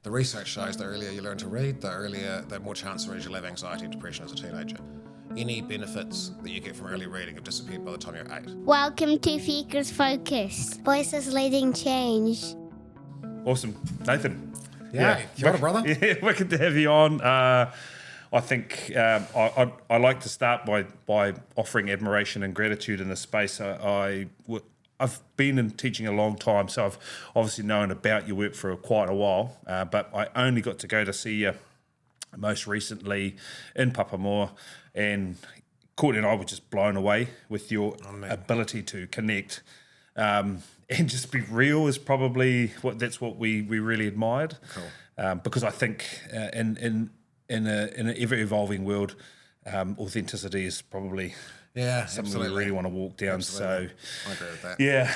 the research shows the earlier you learn to read, the more chance there is you'll have anxiety and depression as a teenager. Any benefits that you get from early reading have disappeared by the time you're 8. Welcome to Fika's Focus. Voices leading change. Awesome. Nathan. Yeah, kia ora, brother. Yeah, wicked to have you on. I think I like to start by offering admiration and gratitude in this space. I've been in teaching a long time, so I've obviously known about your work for quite a while, but I only got to go to see you most recently in Papamoa, and Courtney and I were just blown away with your ability to connect and just be real is probably what we really admired. Cool. Because I think in an ever-evolving world, authenticity is probably something absolutely. we really want to walk down. Absolutely. So I agree with that. Yeah.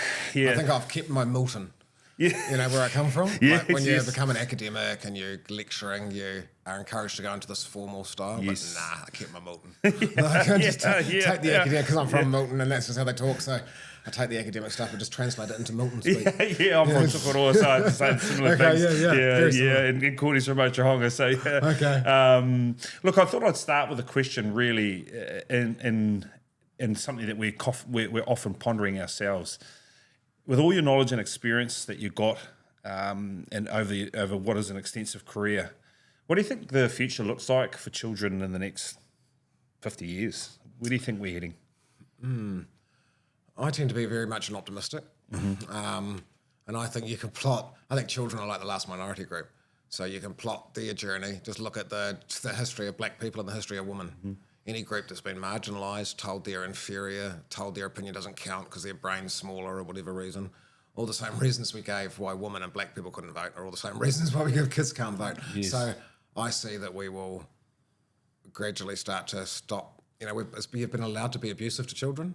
I think I've kept my Milton. Yeah. You know where I come from? Yes, Like when you yes. become an academic and you're lecturing, you are encouraged to go into this formal style. Yes. But nah, I kept my Milton. Like, I just take the academic, because I'm from Milton and that's just how they talk. So I take the academic stuff and just translate it into Milton speak. Yeah, I'm from Tukoroa, so I say similar things. Very similar. And Courtney's from Motuhonga, so yeah. Okay. Look, I thought I'd start with a question really in something that we're often pondering ourselves. With all your knowledge and experience that you got and over what is an extensive career, what do you think the future looks like for children in the next 50 years? Where do you think we're heading? I tend to be very much an optimistic. And I think you can plot, I think children are like the last minority group. So you can plot their journey, just look at the history of black people and the history of women. Any group that's been marginalised, told they're inferior, told their opinion doesn't count because their brain's smaller or whatever reason, all the same reasons we gave why women and black people couldn't vote are all the same reasons why we give kids can't vote. Yes. So I see that we will gradually start to stop. You know, we've been allowed to be abusive to children.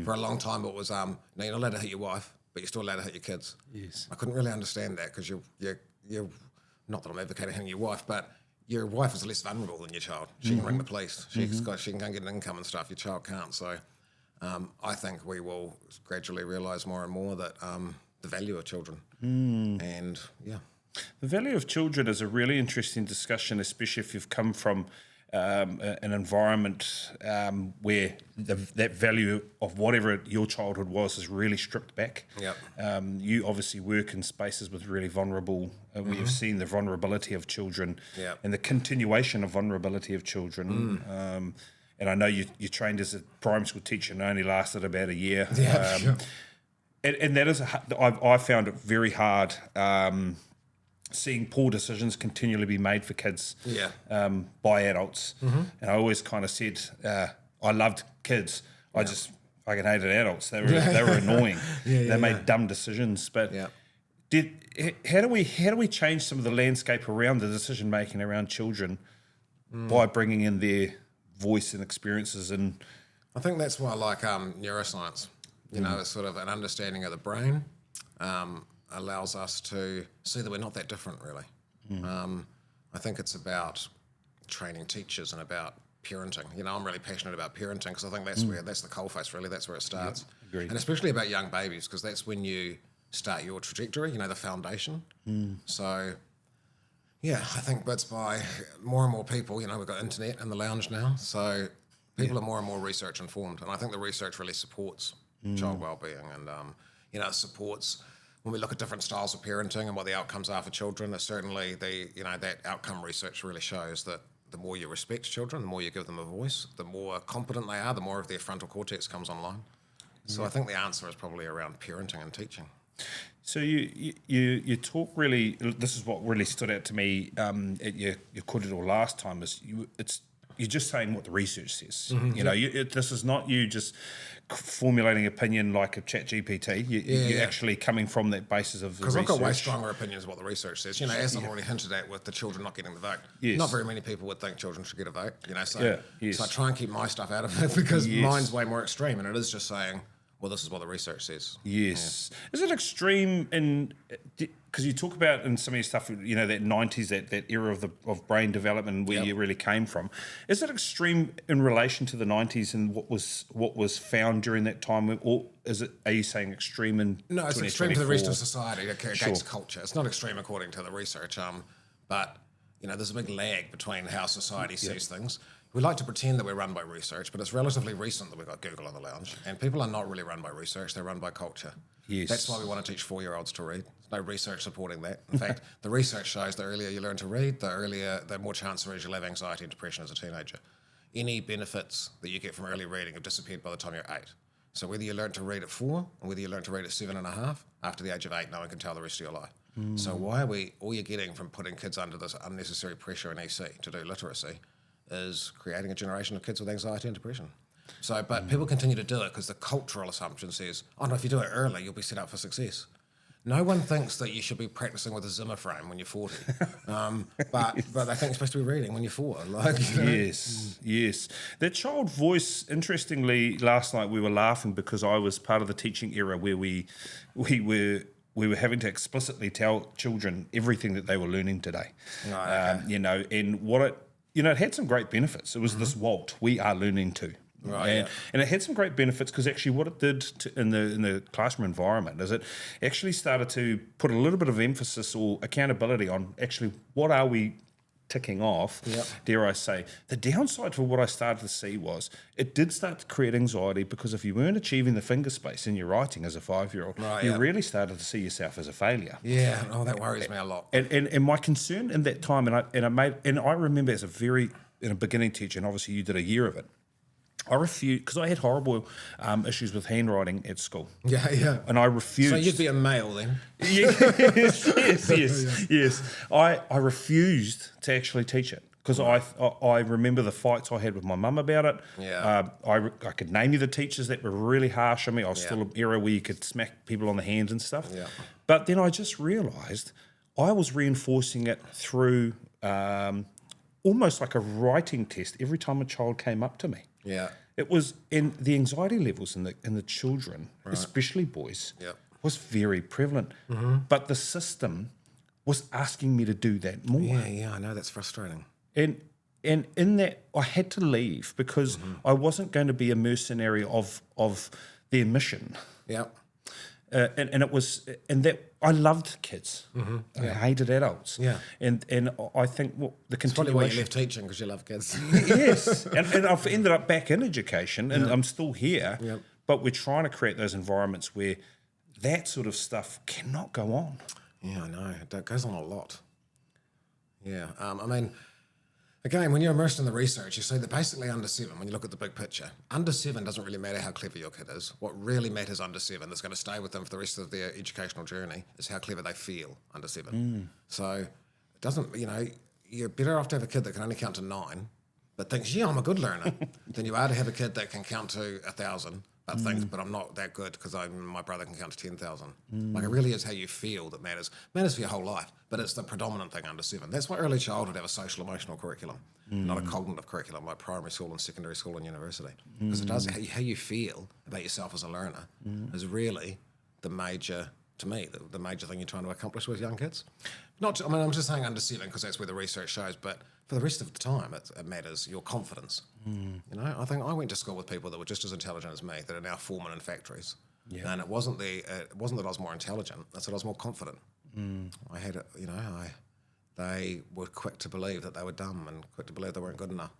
For a long time it was, no, you're not allowed to hit your wife, but you're still allowed to hit your kids. Yes. I couldn't really understand that because you're not that I'm advocating hitting your wife, but your wife is less vulnerable than your child. She can ring the police. She can go and get an income and stuff. Your child can't. So I think we will gradually realise more and more that the value of children. And yeah. The value of children is a really interesting discussion, especially if you've come from an environment where that value of whatever your childhood was is really stripped back. Yep. You obviously work in spaces with really vulnerable, where you've seen the vulnerability of children and the continuation of vulnerability of children. And I know you trained as a primary school teacher and only lasted about a year. Yeah, sure. And that is, I found it very hard seeing poor decisions continually be made for kids by adults. And I always kind of said, I loved kids. I just fucking hated adults. They were annoying. They made dumb decisions. But how do we change some of the landscape around the decision making around children by bringing in their voice and experiences? And I think that's why I like neuroscience. You know, it's sort of an understanding of the brain. Allows us to see that we're not that different, really. I think it's about training teachers and about parenting. You know, I'm really passionate about parenting because I think that's that's the coalface, really. That's where it starts. Agreed. And especially about young babies because that's when you start your trajectory, you know, the foundation. So, yeah, I think that's by more and more people, you know, we've got internet in the lounge now, so people are more and more research informed. And I think the research really supports child wellbeing and, you know, it supports... When we look at different styles of parenting and what the outcomes are for children, certainly that outcome research really shows that the more you respect children, the more you give them a voice, the more competent they are, the more of their frontal cortex comes online. So I think the answer is probably around parenting and teaching. so you talk really. This is what really stood out to me at your kōrero last time. You're just saying what the research says. You know, this is not you just formulating opinion like a chat GPT. You're actually coming from that basis of the research. Because I've got way stronger opinions of what the research says. You know, as I've already hinted at with the children not getting the vote, not very many people would think children should get a vote. You know, so I try and keep my stuff out of it because mine's way more extreme, and it is just saying, well, this is what the research says. Yes. Is it extreme in... Because you talk about in some of your stuff, you know, that 90s, that era of brain development where you really came from. Is it extreme in relation to the 90s and what was found during that time? Or are you saying extreme in No, it's extreme to the rest of society against culture. It's not extreme according to the research. But, there's a big lag between how society sees things. We like to pretend that we're run by research, but it's relatively recent that we've got Google on the lounge. And people are not really run by research, they're run by culture. Yes. That's why we want to teach 4-year-olds to read. There's no research supporting that. In fact, the research shows the earlier you learn to read, the more chance there is you'll have anxiety and depression as a teenager. Any benefits that you get from early reading have disappeared by the time you're 8. So whether you learn to read at 4 or whether you learn to read at 7.5, after the age of 8, no one can tell the rest of your life. So why are all you're getting from putting kids under this unnecessary pressure in ECE to do literacy is creating a generation of kids with anxiety and depression. So, but people continue to do it because the cultural assumption says, oh no, if you do it early, you'll be set up for success. No one thinks that you should be practicing with a Zimmer frame when you're 40, but they think you're supposed to be reading when you're 4. Yes. That child voice, interestingly, last night we were laughing because I was part of the teaching era where we were having to explicitly tell children everything that they were learning today. Right, okay. And what it had some great benefits. It was this Walt, we are learning to. Right, and it had some great benefits because actually what it did in the classroom environment is it actually started to put a little bit of emphasis or accountability on actually what are we ticking off, dare I say. The downside for what I started to see was it did start to create anxiety because if you weren't achieving the finger space in your writing as a 5-year-old, you really started to see yourself as a failure. Yeah, that worries me a lot. And my concern in that time, and I remember as a beginning teacher, and obviously you did a year of it, I refused, because I had horrible issues with handwriting at school. Yeah. And I refused. So you'd be a male then? Yes. I refused to actually teach it because I remember the fights I had with my mum about it. Yeah. I could name you the teachers that were really harsh on me. I was still an era where you could smack people on the hands and stuff. Yeah. But then I just realised I was reinforcing it through almost like a writing test every time a child came up to me. Yeah. It was in the anxiety levels in the children, especially boys, was very prevalent. But the system was asking me to do that more. Yeah, I know, that's frustrating. And in that I had to leave because I wasn't going to be a mercenary of their mission. Yeah. And it was, and that I loved kids. I hated adults. Yeah. And I think the continuation. Probably why you left teaching, because you love kids. Yes. And I've ended up back in education and I'm still here. Yep. But we're trying to create those environments where that sort of stuff cannot go on. Yeah, I know. It goes on a lot. Yeah. I mean, again, when you're immersed in the research, you see that basically under 7, when you look at the big picture, under 7 doesn't really matter how clever your kid is. What really matters under 7 that's going to stay with them for the rest of their educational journey is how clever they feel under 7. So it doesn't, you're better off to have a kid that can only count to 9, but thinks, yeah, I'm a good learner, than you are to have a kid that can count to 1,000, but thinks, but I'm not that good because my brother can count to 10,000. Like it really is how you feel that matters. Matters for your whole life, but it's the predominant thing under 7. That's why early childhood have a social emotional curriculum, not a cognitive curriculum like primary school and secondary school and university. Because it does how you feel about yourself as a learner is really the major, to me, the major thing you're trying to accomplish with young kids. I'm just saying under 7 because that's where the research shows, but for the rest of the time, it matters your confidence. I think I went to school with people that were just as intelligent as me that are now foremen in factories, and it wasn't that I was more intelligent; it's that I was more confident. I had, they were quick to believe that they were dumb and quick to believe they weren't good enough.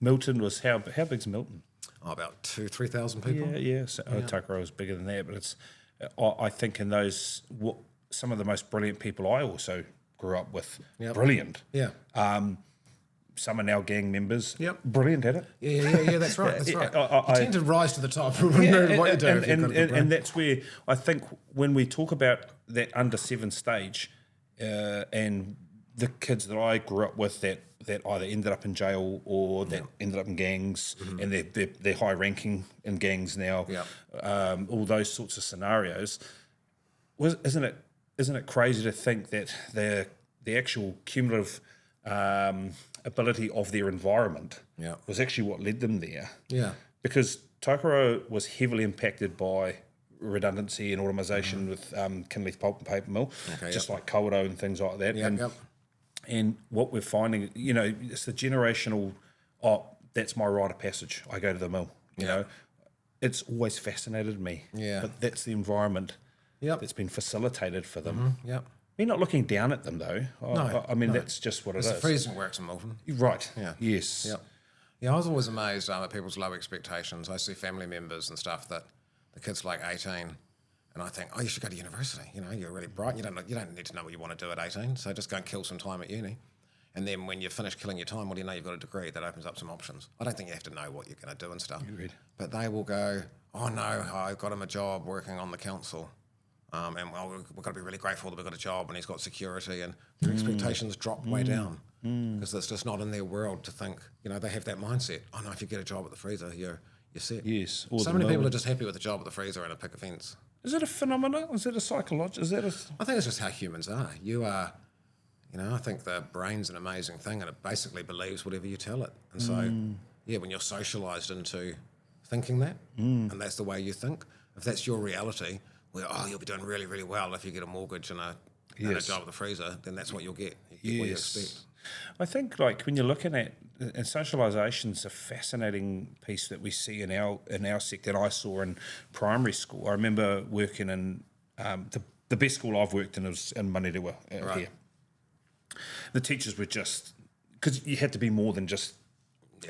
Milton was how big's Milton? Oh, about 2,000-3,000 people. Yeah. So Tucker was bigger than that, but it's. I think in those some of the most brilliant people I also grew up with. Brilliant. Yeah. Some are now gang members. Yep. Brilliant at it. Yeah, that's right. That's right. You tend to rise to the top no matter what you do. And that's where I think when we talk about that under 7 stage and the kids that I grew up with that either ended up in jail or that ended up in gangs and they're high ranking in gangs now, all those sorts of scenarios, isn't it crazy to think that the actual cumulative ability of their environment was actually what led them there. Yeah. Because kōrero was heavily impacted by redundancy and automisation with Kinleith Pulp and Paper Mill, just like kōrero and things like that. And what we're finding, it's the generational, that's my rite of passage. I go to the mill, you know. It's always fascinated me. Yeah. But that's the environment that's been facilitated for them. You're not looking down at them though. I mean, that's just what it is. The freezing works in Milton. Right. Yeah. Yes. Yep. Yeah, I was always amazed at people's low expectations. I see family members and stuff that the kid's like 18, and I think, oh, you should go to university. You know, you're really bright. You don't need to know what you want to do at 18, so just go and kill some time at uni. And then when you finish killing your time, well, you know you've got a degree. That opens up some options. I don't think you have to know what you're going to do and stuff. Agreed. But they will go, oh no, I got him a job working on the council. And well, we've got to be really grateful that we've got a job and he's got security, and their expectations drop way down because it's just not in their world to think, you know, they have that mindset. Oh no, if you get a job at the freezer, you're set. Yes. So many people are just happy with a job at the freezer and a picket fence. Is it a phenomenon? Is it a psychological? I think it's just how humans are. You are, you know, I think the brain's an amazing thing and it basically believes whatever you tell it. And so, yeah, when you're socialised into thinking that, and that's the way you think, if that's your reality, well, oh, you'll be doing really, really well if you get a mortgage and a job at the freezer, then that's what you'll get. You get what you expect. I think, like, when you're looking at, and socialisation's a fascinating piece that we see in our sector, and I saw in primary school. I remember working in the best school I've worked in was in Manerua here. The teachers were just, because you had to be more than just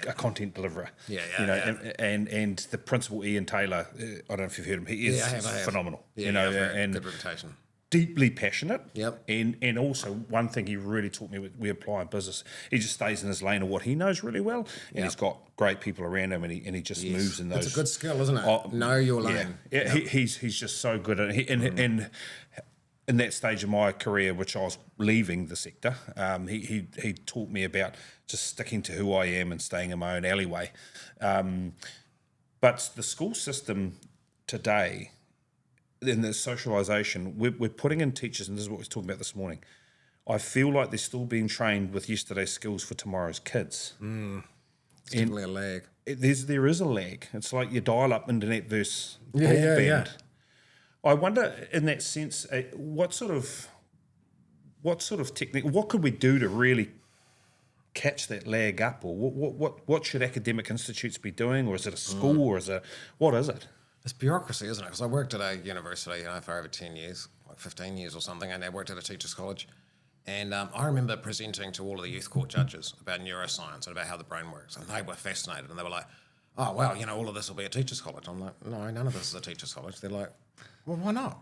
a content deliverer. And the principal, Ian Taylor, I don't know if you've heard him, he is phenomenal. Yeah, and good reputation. Deeply passionate. Yep. And also one thing he really taught me, we apply in business, he just stays in his lane of what he knows really well, and he's got great people around him, and he just moves in those. It's a good skill, isn't it? Know your lane. Yeah. He's just so good at it. And in that stage of my career, which I was leaving the sector, he taught me about just sticking to who I am and staying in my own alleyway. But the school system today, in the socialisation, we're putting in teachers, and this is what we were talking about this morning. I feel like they're still being trained with yesterday's skills for tomorrow's kids. It's definitely a lag. There is a lag. It's like your dial-up internet versus broadband. Yeah. I wonder, in that sense, what sort of technique, what could we do to really catch that lag up, or what should academic institutes be doing, or is it a school, or what is it? It's bureaucracy, isn't it? Because I worked at a university, for over 10 years, like 15 years or something, and I worked at a teachers' college. And I remember presenting to all of the youth court judges about neuroscience and about how the brain works, and they were fascinated, and they were like, oh, well, all of this will be a teachers' college. I'm like, no, none of this is a teachers' college. They're like, well, why not?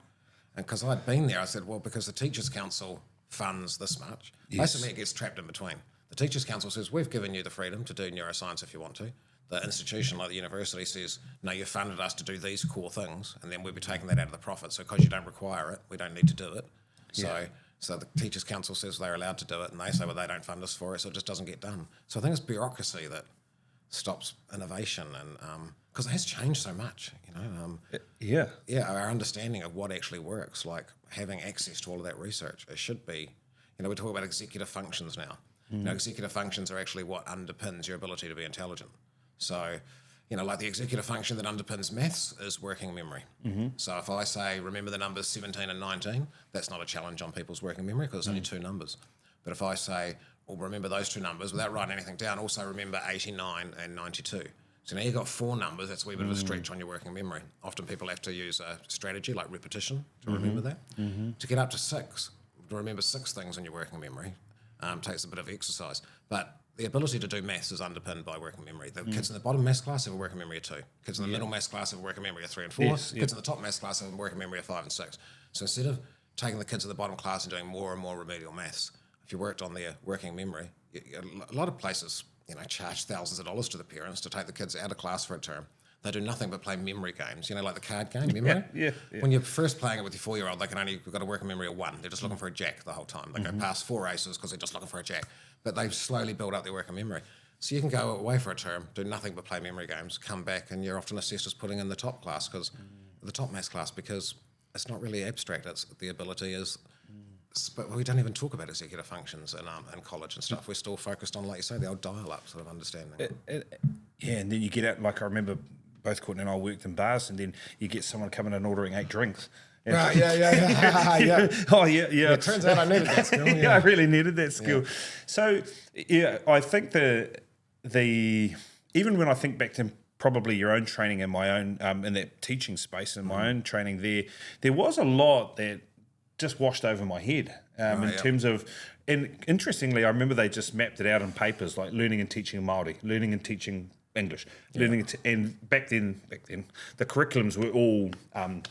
And because I'd been there, I said, well, because the Teachers' Council funds this much. Yes. Basically, it gets trapped in between. The Teachers' Council says, we've given you the freedom to do neuroscience if you want to. The institution, like the university, says, no, you funded us to do these core things, and then we'll be taking that out of the profit. So because you don't require it, we don't need to do it. So the Teachers' Council says they're allowed to do it, and they say, well, they don't fund us for it, so it just doesn't get done. So I think it's bureaucracy that stops innovation, and because it has changed so much, our understanding of what actually works, like having access to all of that research, it should be, we talk about executive functions now. Executive functions are actually what underpins your ability to be intelligent. So, like the executive function that underpins maths is working memory. So if I say, remember the numbers 17 and 19, that's not a challenge on people's working memory because it's only two numbers. But if I say, well, remember those two numbers without writing anything down, also remember 89 and 92. So now you've got four numbers, that's a wee bit of a stretch on your working memory. Often people have to use a strategy like repetition to remember that. To get up to 6, to remember 6 things in your working memory takes a bit of exercise. But the ability to do maths is underpinned by working memory. The kids in the bottom maths class have a working memory of 2. Kids in the middle maths class have a working memory of 3 and 4. Kids in the top maths class have a working memory of 5 and 6. So instead of taking the kids in the bottom class and doing more and more remedial maths, if you worked on their working memory, a lot of places, charge thousands of dollars to the parents to take the kids out of class for a term. They do nothing but play memory games, like the card game, memory. Yeah. When you're first playing it with your 4-year-old, we've got a working memory of 1. They're just looking for a jack the whole time. They go past 4 aces because they're just looking for a jack. But they've slowly built up their working memory. So you can go away for a term, do nothing but play memory games, come back, and you're often assessed as putting in the top class, the top maths class, because it's not really abstract. It's the ability is. But we don't even talk about executive functions in college and stuff. We're still focused on, like you say, the old dial-up sort of understanding. And then you get out, like I remember both Courtney and I worked in bars, and then you get someone coming and ordering 8 drinks. Right, yeah. Oh, yeah. It turns out I needed that skill. Yeah, I really needed that skill. Yeah. So, I think the even when I think back to probably your own training and my own in that teaching space and my own training there was a lot that just washed over my head in terms of, and interestingly, I remember they just mapped it out in papers like learning and teaching Māori, learning and teaching English, learning and back then the curriculums were all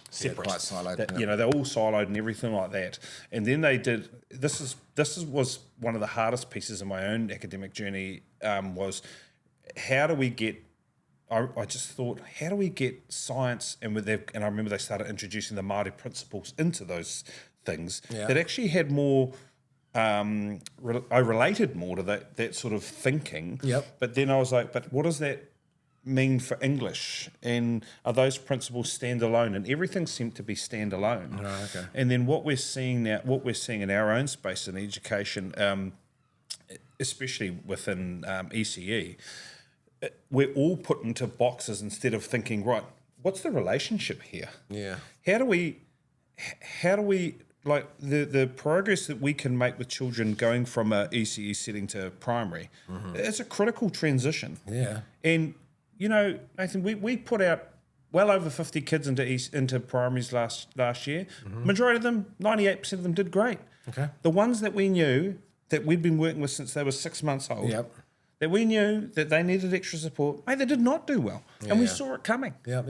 separate, quite siloed. You know, they're all siloed and everything like that. And then they did was one of the hardest pieces of my own academic journey was how do we get. I just thought, how do we get science and I remember they started introducing the Māori principles into those things that actually had more. I related more to that sort of thinking. Yep. But then I was like, but what does that mean for English? And are those principles standalone? And everything seemed to be standalone. Right, okay. And then what we're seeing in our own space in education, especially within ECE, we're all put into boxes instead of thinking, right, what's the relationship here? Yeah. How do we like the progress that we can make with children going from a ECE setting to primary? It's a critical transition. Yeah. And, you know, Nathan, we put out well over 50 kids into primaries last year. Majority of them, 98% of them did great. Okay. The ones that we knew that we'd been working with since they were 6 months old, that we knew that they needed extra support, mate, they did not do well. And we saw it coming. Yep.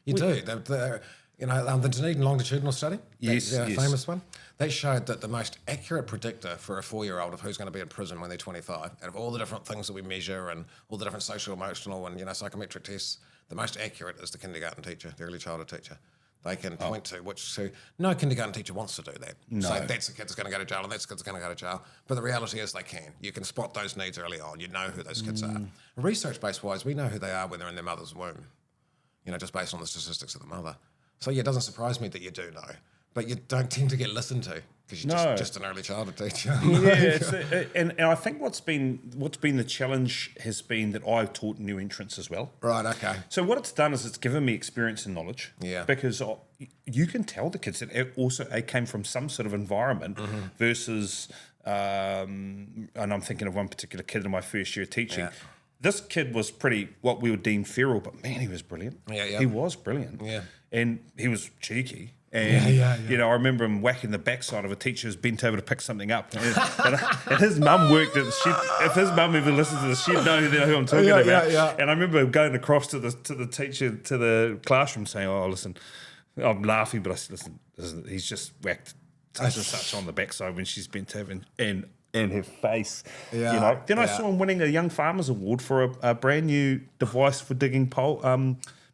You do. You know, the Dunedin longitudinal study, Yes. famous one, they showed that the most accurate predictor for a 4-year-old of who's going to be in prison when they're 25, out of all the different things that we measure and all the different social, emotional and, you know, psychometric tests, the most accurate is the kindergarten teacher, the early childhood teacher. They can point to no kindergarten teacher wants to do that. No. So that's the kid that's going to go to jail and that's the kid that's going to go to jail. But the reality is they can. You can spot those needs early on. You know who those kids are. Research-based wise, we know who they are when they're in their mother's womb, you know, just based on the statistics of the mother. So yeah, it doesn't surprise me that you do know, but you don't tend to get listened to because you're just an early childhood teacher. And I think what's been the challenge has been that I've taught new entrants as well. Right. Okay. So what it's done is it's given me experience and knowledge. Yeah. Because you can tell the kids that they came from some sort of environment versus, and I'm thinking of one particular kid in my first year of teaching. Yeah. This kid was pretty what we would deem feral, but man, he was brilliant. Yeah. He was brilliant. Yeah. And he was cheeky. And, you know, I remember him whacking the backside of a teacher who's bent over to pick something up. And his mum worked at the shed. If his mum ever listens to the shed, who I'm talking about. Yeah. And I remember going across to the teacher, to the classroom saying, oh, listen, I'm laughing, but I said, listen, he's just whacked such and such on the backside when she's bent over and her face, you know. Then I saw him winning a Young Farmers Award for a brand new device for digging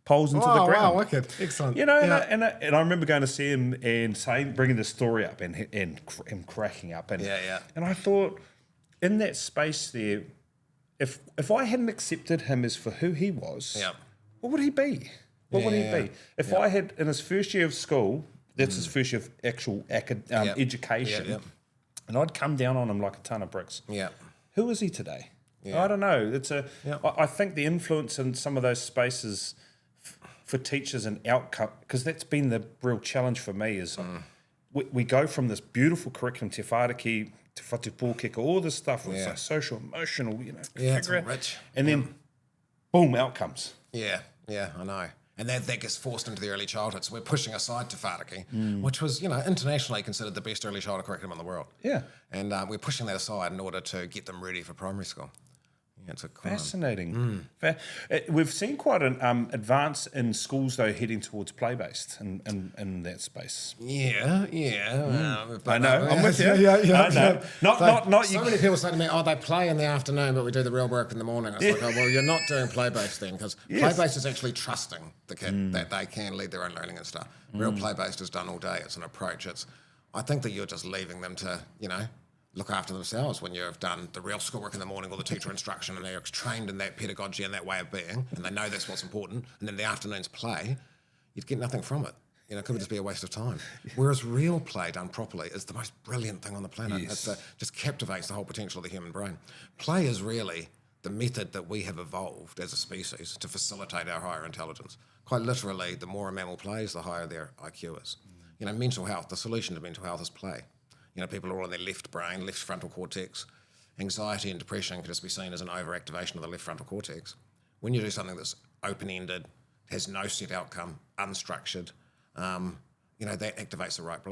poles into the ground. Wow, wicked, excellent. You know, and I remember going to see him and bringing the story up and him cracking up. And and I thought, in that space there, if I hadn't accepted him as for who he was, what would he be? What would he be? If I had, in his first year of school, that's his first year of actual education, and I'd come down on him like a ton of bricks. Yeah. Who is he today? I don't know. I think the influence in some of those spaces for teachers and outcome, because that's been the real challenge for me, is we go from this beautiful curriculum, te whāriki, te whatupōkeka, all this stuff, with like social, emotional, you know, it's all rich. And then, boom, outcomes. Yeah, I know. And that gets forced into the early childhood. So we're pushing aside te whāriki, which was, you know, internationally considered the best early childhood curriculum in the world. Yeah. And we're pushing that aside in order to get them ready for primary school. Yeah, it's fascinating. We've seen quite an advance in schools, though, heading towards play-based in that space. Yeah. I know. I'm with you. Yeah. Not so many people say to me, oh, they play in the afternoon, but we do the real work in the morning. It's like, oh, well, you're not doing play-based then, because play-based is actually trusting the kid that they can lead their own learning and stuff. Real play-based is done all day. It's an approach. I think that you're just leaving them to, you know, look after themselves when you've done the real schoolwork in the morning or the teacher instruction and they're trained in that pedagogy and that way of being and they know that's what's important, and then the afternoon's play, you'd get nothing from it. You know, it could just be a waste of time. Whereas real play done properly is the most brilliant thing on the planet. Yes. It just captivates the whole potential of the human brain. Play is really the method that we have evolved as a species to facilitate our higher intelligence. Quite literally, the more a mammal plays, the higher their IQ is. You know, mental health, the solution to mental health is play. You know, people are all in their left brain, left frontal cortex. Anxiety and depression can just be seen as an overactivation of the left frontal cortex. When you do something that's open-ended, has no set outcome, unstructured, you that activates the right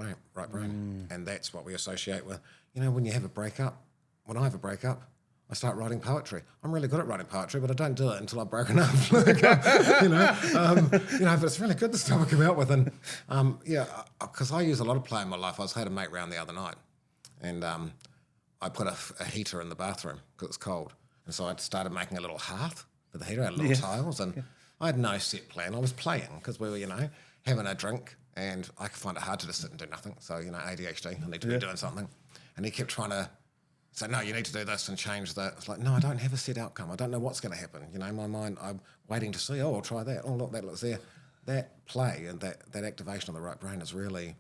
brain. And that's what we associate with, when you have a breakup. When I have a breakup, I start writing poetry. I'm really good at writing poetry, but I don't do it until I've broken up. But it's really good, the stuff I come out with. And because I use a lot of play in my life. I had a mate round the other night, and I put a heater in the bathroom because it's cold. And so I started making a little hearth with the heater, I had little tiles, and I had no set plan. I was playing because we were, having a drink, and I find it hard to just sit and do nothing. So, ADHD, I need to be doing something. And he kept trying to say, no, you need to do this and change that. It's like, no, I don't have a set outcome. I don't know what's going to happen. In my mind, I'm waiting to see, I'll try that. Oh, look, that looks there. That play and that activation of the right brain is really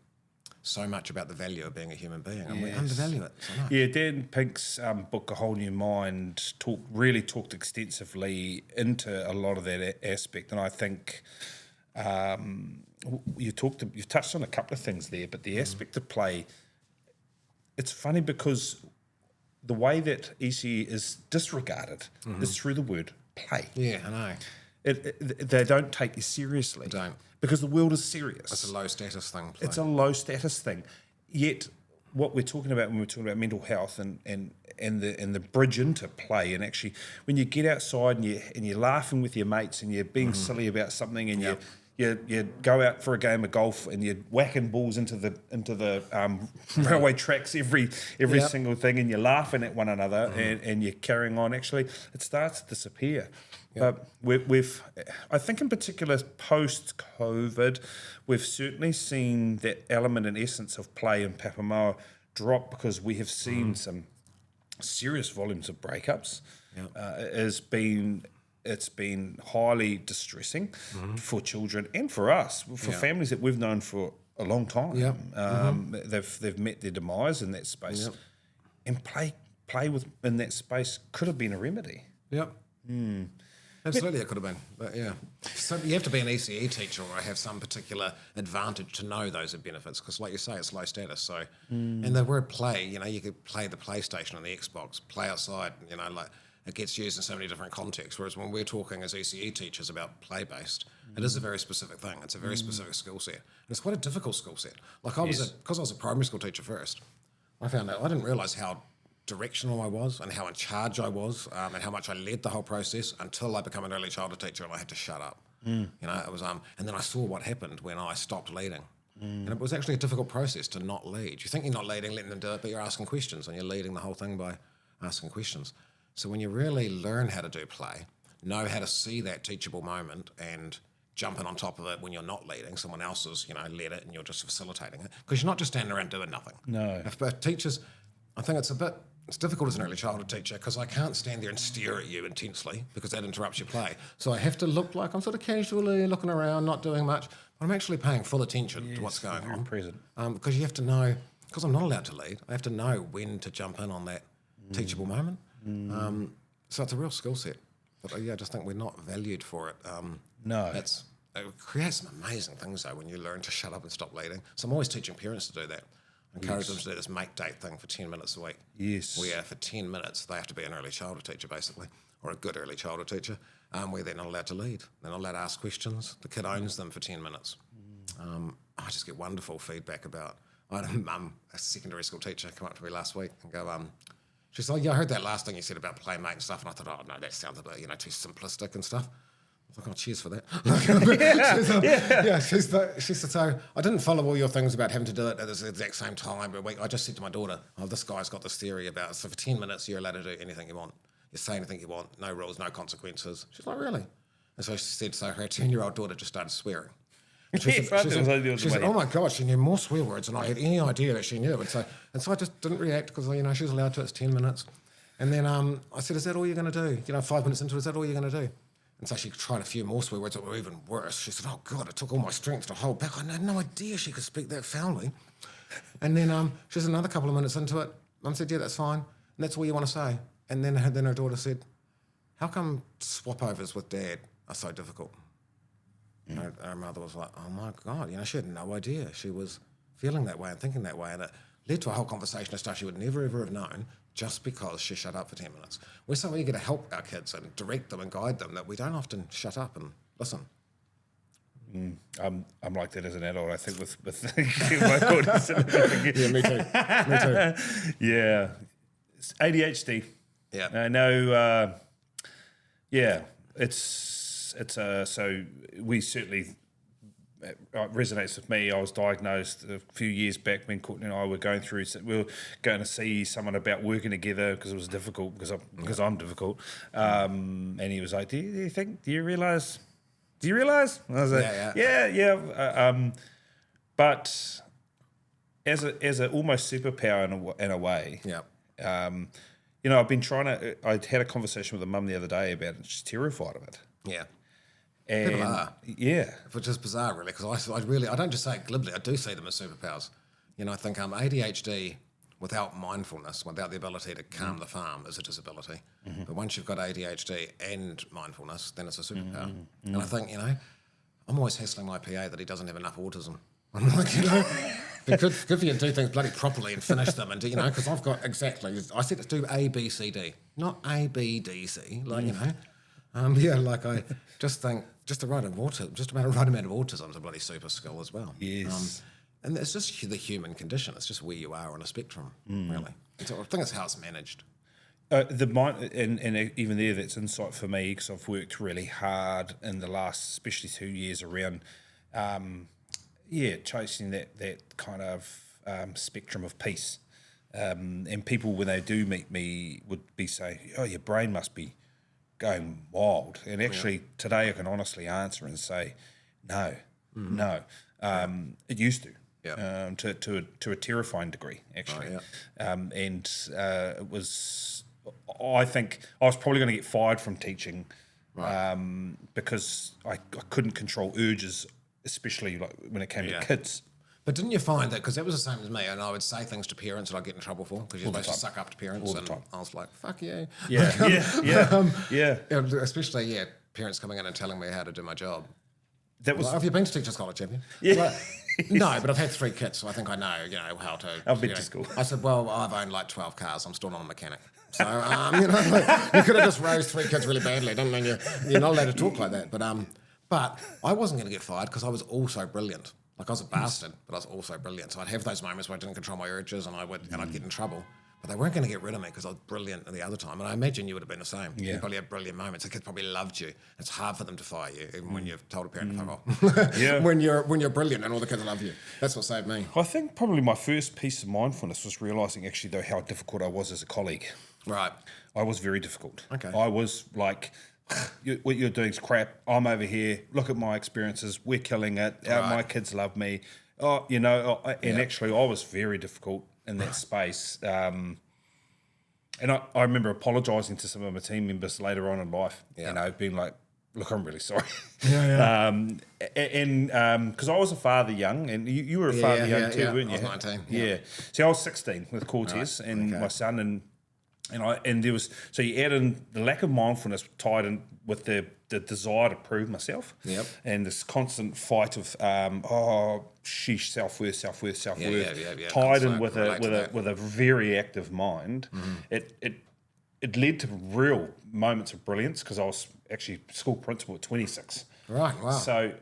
so much about the value of being a human being. And we undervalue it so much. Yeah, Dan Pink's book, A Whole New Mind, really talked extensively into a lot of that aspect. And I think you've touched on a couple of things there, but the aspect of play, it's funny because the way that ECE is disregarded is through the word play. Yeah, I know. They don't take you seriously. They don't. Because the world is serious. It's a low status thing. Play. It's a low status thing. Yet what we're talking about when we're talking about mental health and the bridge into play, and actually when you get outside and you're laughing with your mates and you're being silly about something, and you go out for a game of golf and you're whacking balls into the railway tracks every single thing, and you're laughing at one another and you're carrying on. Actually, it starts to disappear. But we've, I think in particular post-COVID, we've certainly seen that element and essence of play in Papamoa drop, because we have seen some serious volumes of breakups. It's been highly distressing for children and for us, for families that we've known for a long time. They've met their demise in that space, and play in that space could have been a remedy. Absolutely, it could have been, but so you have to be an ECE teacher or have some particular advantage to know those are benefits, because like you say, it's low status. So, and the word play, you could play the PlayStation and the Xbox, play outside, like it gets used in so many different contexts. Whereas when we're talking as ECE teachers about play-based, it is a very specific thing. It's a very specific skill set. And it's quite a difficult skill set. Like because I was a primary school teacher first, I found out I didn't realise how directional I was and how in charge I was, and how much I led the whole process until I became an early childhood teacher and I had to shut up. It was and then I saw what happened when I stopped leading. And it was actually a difficult process to not lead. You think you're not leading, letting them do it, but you're asking questions, and you're leading the whole thing by asking questions. So when you really learn how to do play, know how to see that teachable moment and jumping on top of it when you're not leading, someone else has, led it and you're just facilitating it, because you're not just standing around doing nothing. No. But teachers, I think it's difficult as an early childhood teacher, because I can't stand there and stare at you intensely, because that interrupts your play. So I have to look like I'm sort of casually looking around, not doing much, but I'm actually paying full attention to what's going on. Present. Because you have to know, because I'm not allowed to lead, I have to know when to jump in on that teachable moment. So it's a real skill set. But I just think we're not valued for it. No. It creates some amazing things, though, when you learn to shut up and stop leading. So I'm always teaching parents to do that. Encourage them to do this make date thing for 10 minutes a week. Yes. Where for 10 minutes they have to be an early childhood teacher, basically, or a good early childhood teacher, where they're not allowed to lead. They're not allowed to ask questions. The kid owns them for 10 minutes. I just get wonderful feedback about. I had a secondary school teacher come up to me last week and go, she's like, I heard that last thing you said about playmate and stuff, and I thought, oh no, that sounds a bit, too simplistic and stuff. I was like, oh, cheers for that. She said, so I didn't follow all your things about having to do it at the exact same time, but I just said to my daughter, this guy's got this theory about, so for 10 minutes you're allowed to do anything you want. You say anything you want, no rules, no consequences. She's like, really? And so she said, so her 10-year-old daughter just started swearing. She said, oh my God, she knew more swear words than I had any idea that she knew. And so I just didn't react, because, she was allowed to, it's 10 minutes. And then I said, is that all you're going to do? 5 minutes into it, is that all you're going to do? And so she tried a few more swear words that were even worse. She said, oh God, it took all my strength to hold back. I had no idea she could speak that foully. And then she was another couple of minutes into it. Mum said, yeah, that's fine. And that's all you want to say. And then her daughter said, how come swap-overs with Dad are so difficult? Her mother was like, oh my God, she had no idea. She was feeling that way and thinking that way. And it led to a whole conversation of stuff she would never, ever have known, just because she shut up for 10 minutes. We're so eager to help our kids and direct them and guide them that we don't often shut up and listen. I'm like that as an adult. I think with my autism. Yeah, me too. Me too. Yeah, it's ADHD. Yeah. I know. Yeah, it's so we certainly. It resonates with me. I was diagnosed a few years back when Courtney and I were going through. We were going to see someone about working together because it was difficult because I'm difficult. And he was like, "Do you realise? Do you realise?" And I was like, "Yeah." But as a almost superpower in a way. Yeah. I've been trying to. I had a conversation with a mum the other day about it. She's terrified of it. Yeah. And People are. Yeah. Which is bizarre, really, because I don't just say it glibly, I do see them as superpowers. I think ADHD without mindfulness, without the ability to calm the farm, is a disability. But once you've got ADHD and mindfulness, then it's a superpower. And I think, I'm always hassling my PA that he doesn't have enough autism. I'm like, be good for you to do things bloody properly and finish them, and because I've got exactly, I said to do A, B, C, D, not A, B, D, C, I just think just the right amount of autism is a bloody super skill as well. Yes. And it's just the human condition. It's just where you are on a spectrum, really. And so I think it's how it's managed. The mind, and even there, that's insight for me because I've worked really hard in the last, especially 2 years around, chasing that kind of spectrum of peace. And people, when they do meet me, would be saying, "Oh, your brain must be going wild." And actually today I can honestly answer and say no. It used to to a terrifying degree actually. It was, I think I was probably going to get fired from teaching because I couldn't control urges, especially like when it came to kids. But didn't you find that, because that was the same as me, and I would say things to parents that I'd get in trouble for, because you're supposed to suck up to parents, and I was like, fuck you. Yeah. Especially, parents coming in and telling me how to do my job. That was. Have you been to Teachers College, champion? Yeah. No, but I've had 3 kids, so I think I know, how to. I've been to school. I said, well, I've owned like 12 cars. I'm still not a mechanic. So, you could have just raised 3 kids really badly. Doesn't mean you're not allowed to talk like that. But I wasn't going to get fired because I was also brilliant. Like, I was a bastard, but I was also brilliant. So I'd have those moments where I didn't control my urges, and I'd get in trouble. But they weren't going to get rid of me because I was brilliant at the other time. And I imagine you would have been the same. Yeah. You probably had brilliant moments. The kids probably loved you. It's hard for them to fire you, even when you've told a parent to fuck off. Yeah. when you're brilliant and all the kids love you. That's what saved me. I think probably my first piece of mindfulness was realising actually though how difficult I was as a colleague. Right. I was very difficult. Okay. I was like, what you're doing is crap. I'm over here. Look at my experiences. We're killing it. My kids love me. Actually I was very difficult in that space. And I remember apologising to some of my team members later on in life, being like, look, I'm really sorry. And because I was a father young, and you were a father young too, weren't you? I was 19. Yeah. See, I was 16 with Cortez and my son, and there was, so you add in the lack of mindfulness tied in with the desire to prove myself. Yep. And this constant fight of self-worth, tied in with a very active mind. It led to real moments of brilliance because I was actually school principal at 26. Right, wow. So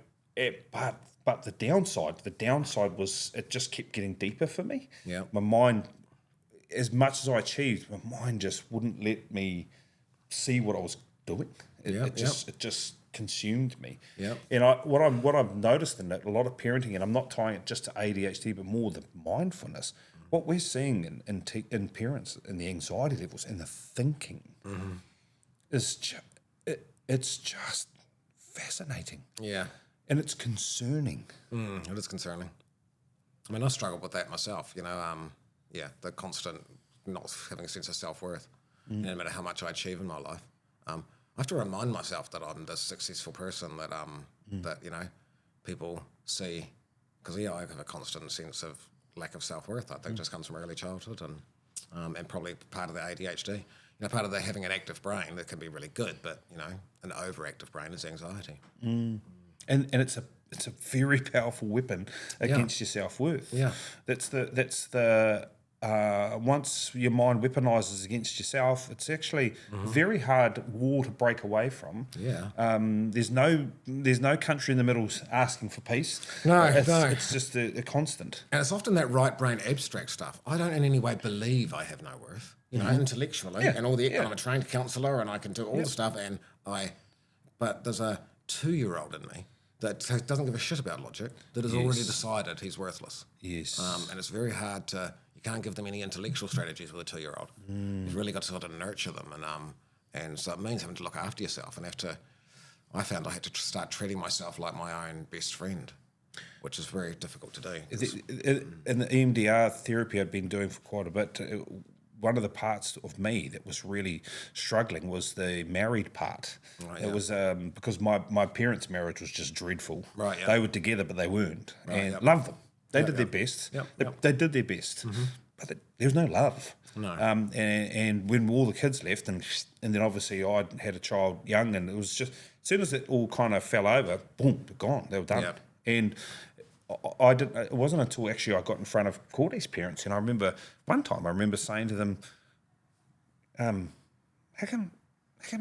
but the downside was it just kept getting deeper for me. Yeah. My mind, as much as I achieved, my mind just wouldn't let me see what I was doing. It just consumed me. Yeah. And what I've noticed in that, a lot of parenting, and I'm not tying it just to ADHD, but more the mindfulness. What we're seeing in parents, in the anxiety levels and the thinking, is it's just fascinating. Yeah. And it's concerning. It is concerning. I mean, I struggled with that myself, the constant not having a sense of self-worth, no matter how much I achieve in my life. I have to remind myself that I'm this successful person that people see, because I have a constant sense of lack of self-worth. I think just comes from early childhood and probably part of the ADHD. Part of the having an active brain that can be really good, but an overactive brain is anxiety. And it's a very powerful weapon against your self-worth. Yeah. That's the once your mind weaponizes against yourself, it's actually very hard war to break away from. Yeah. There's no country in the middle asking for peace. No, it's just a constant. And it's often that right brain abstract stuff. I don't in any way believe I have no worth, intellectually, and all the I'm a trained counsellor and I can do all the stuff, but there's a 2-year-old in me that doesn't give a shit about logic, that has already decided he's worthless. Yes. And it's very hard you can't give them any intellectual strategies with a 2-year-old. You've really got to sort of nurture them, and so it means having to look after yourself and I found I had to start treating myself like my own best friend, which is very difficult to do. In the EMDR therapy I'd been doing for quite a bit, one of the parts of me that was really struggling was the married part. Right, It was because my parents' marriage was just dreadful. Right, yeah. They were together, but they weren't. Right, and yep. loved them. They did their best. Yep. They did their best. But there was no love. No. And when all the kids left, and then obviously I had a child young, and it was just, as soon as it all kind of fell over, boom, they're gone. They were done. Yep. And I didn't. It wasn't until actually I got in front of Courtney's parents, and I remember one time saying to them, "How come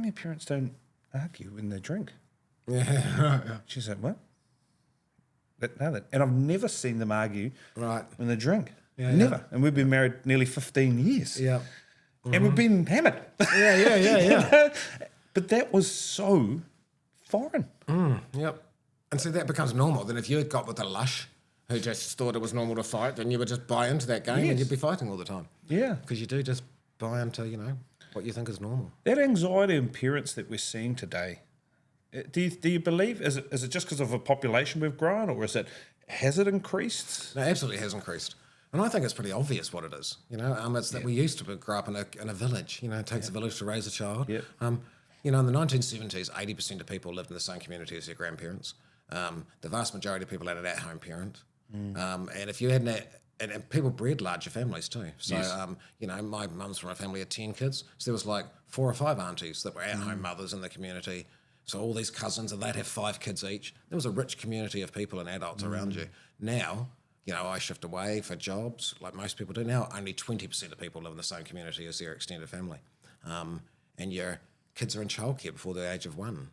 your parents don't argue when they drink?" Yeah. She said, "What?" And I've never seen them argue Right. when they drink. Yeah, Never. yeah. And we've been married nearly 15 years. Yeah. And we've been hammered. Yeah. You know? But that was so foreign. Yep. And so that becomes normal. Then if you had got with a lush who just thought it was normal to fight, then you would just buy into that game and you'd be fighting all the time. Yeah. Because you do just buy into, what you think is normal. That anxiety in parents that we're seeing today, do you believe, is it just because of a population we've grown, or has it increased? No, absolutely has increased. And I think it's pretty obvious what it is. It's that we used to grow up in a village. It takes a village to raise a child. Yep. In the 1970s, 80% of people lived in the same community as their grandparents. The vast majority of people had an at-home parent. And if you had and people bred larger families too. So, my mum's from a family of 10 kids. So there was like 4 or 5 aunties that were at-home mothers in the community. So all these cousins, and they'd have 5 kids each. There was a rich community of people and adults around you. Now, I shift away for jobs, like most people do now. Only 20% of people live in the same community as their extended family. And your kids are in childcare before the age of 1.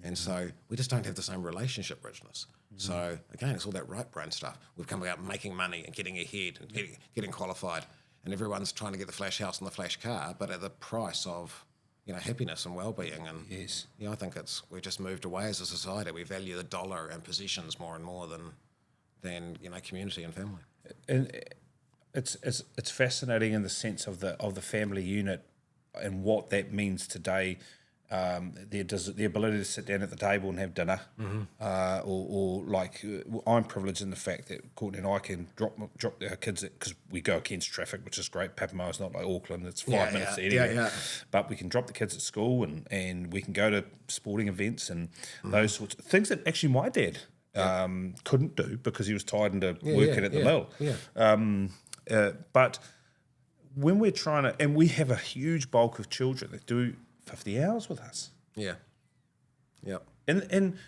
And so we just don't have the same relationship richness. So again, it's all that right brain stuff. We've come about making money and getting ahead and getting qualified. And everyone's trying to get the flash house and the flash car, but at the price of happiness and well-being. And Yes. I think we've just moved away as a society. We value the dollar and possessions more and more than community and family. And it's fascinating in the sense of the family unit and what that means today. The ability to sit down at the table and have dinner, or like I'm privileged in the fact that Courtney and I can drop our kids because we go against traffic, which is great. Papamo's not like Auckland; it's 5 minutes to anywhere. Yeah. But we can drop the kids at school and we can go to sporting events and those sorts of things that actually my dad couldn't do because he was tied into working at the mill. Yeah. But when we're trying to, and we have a huge bulk of children that do 50 hours with us. Yeah. Yep. And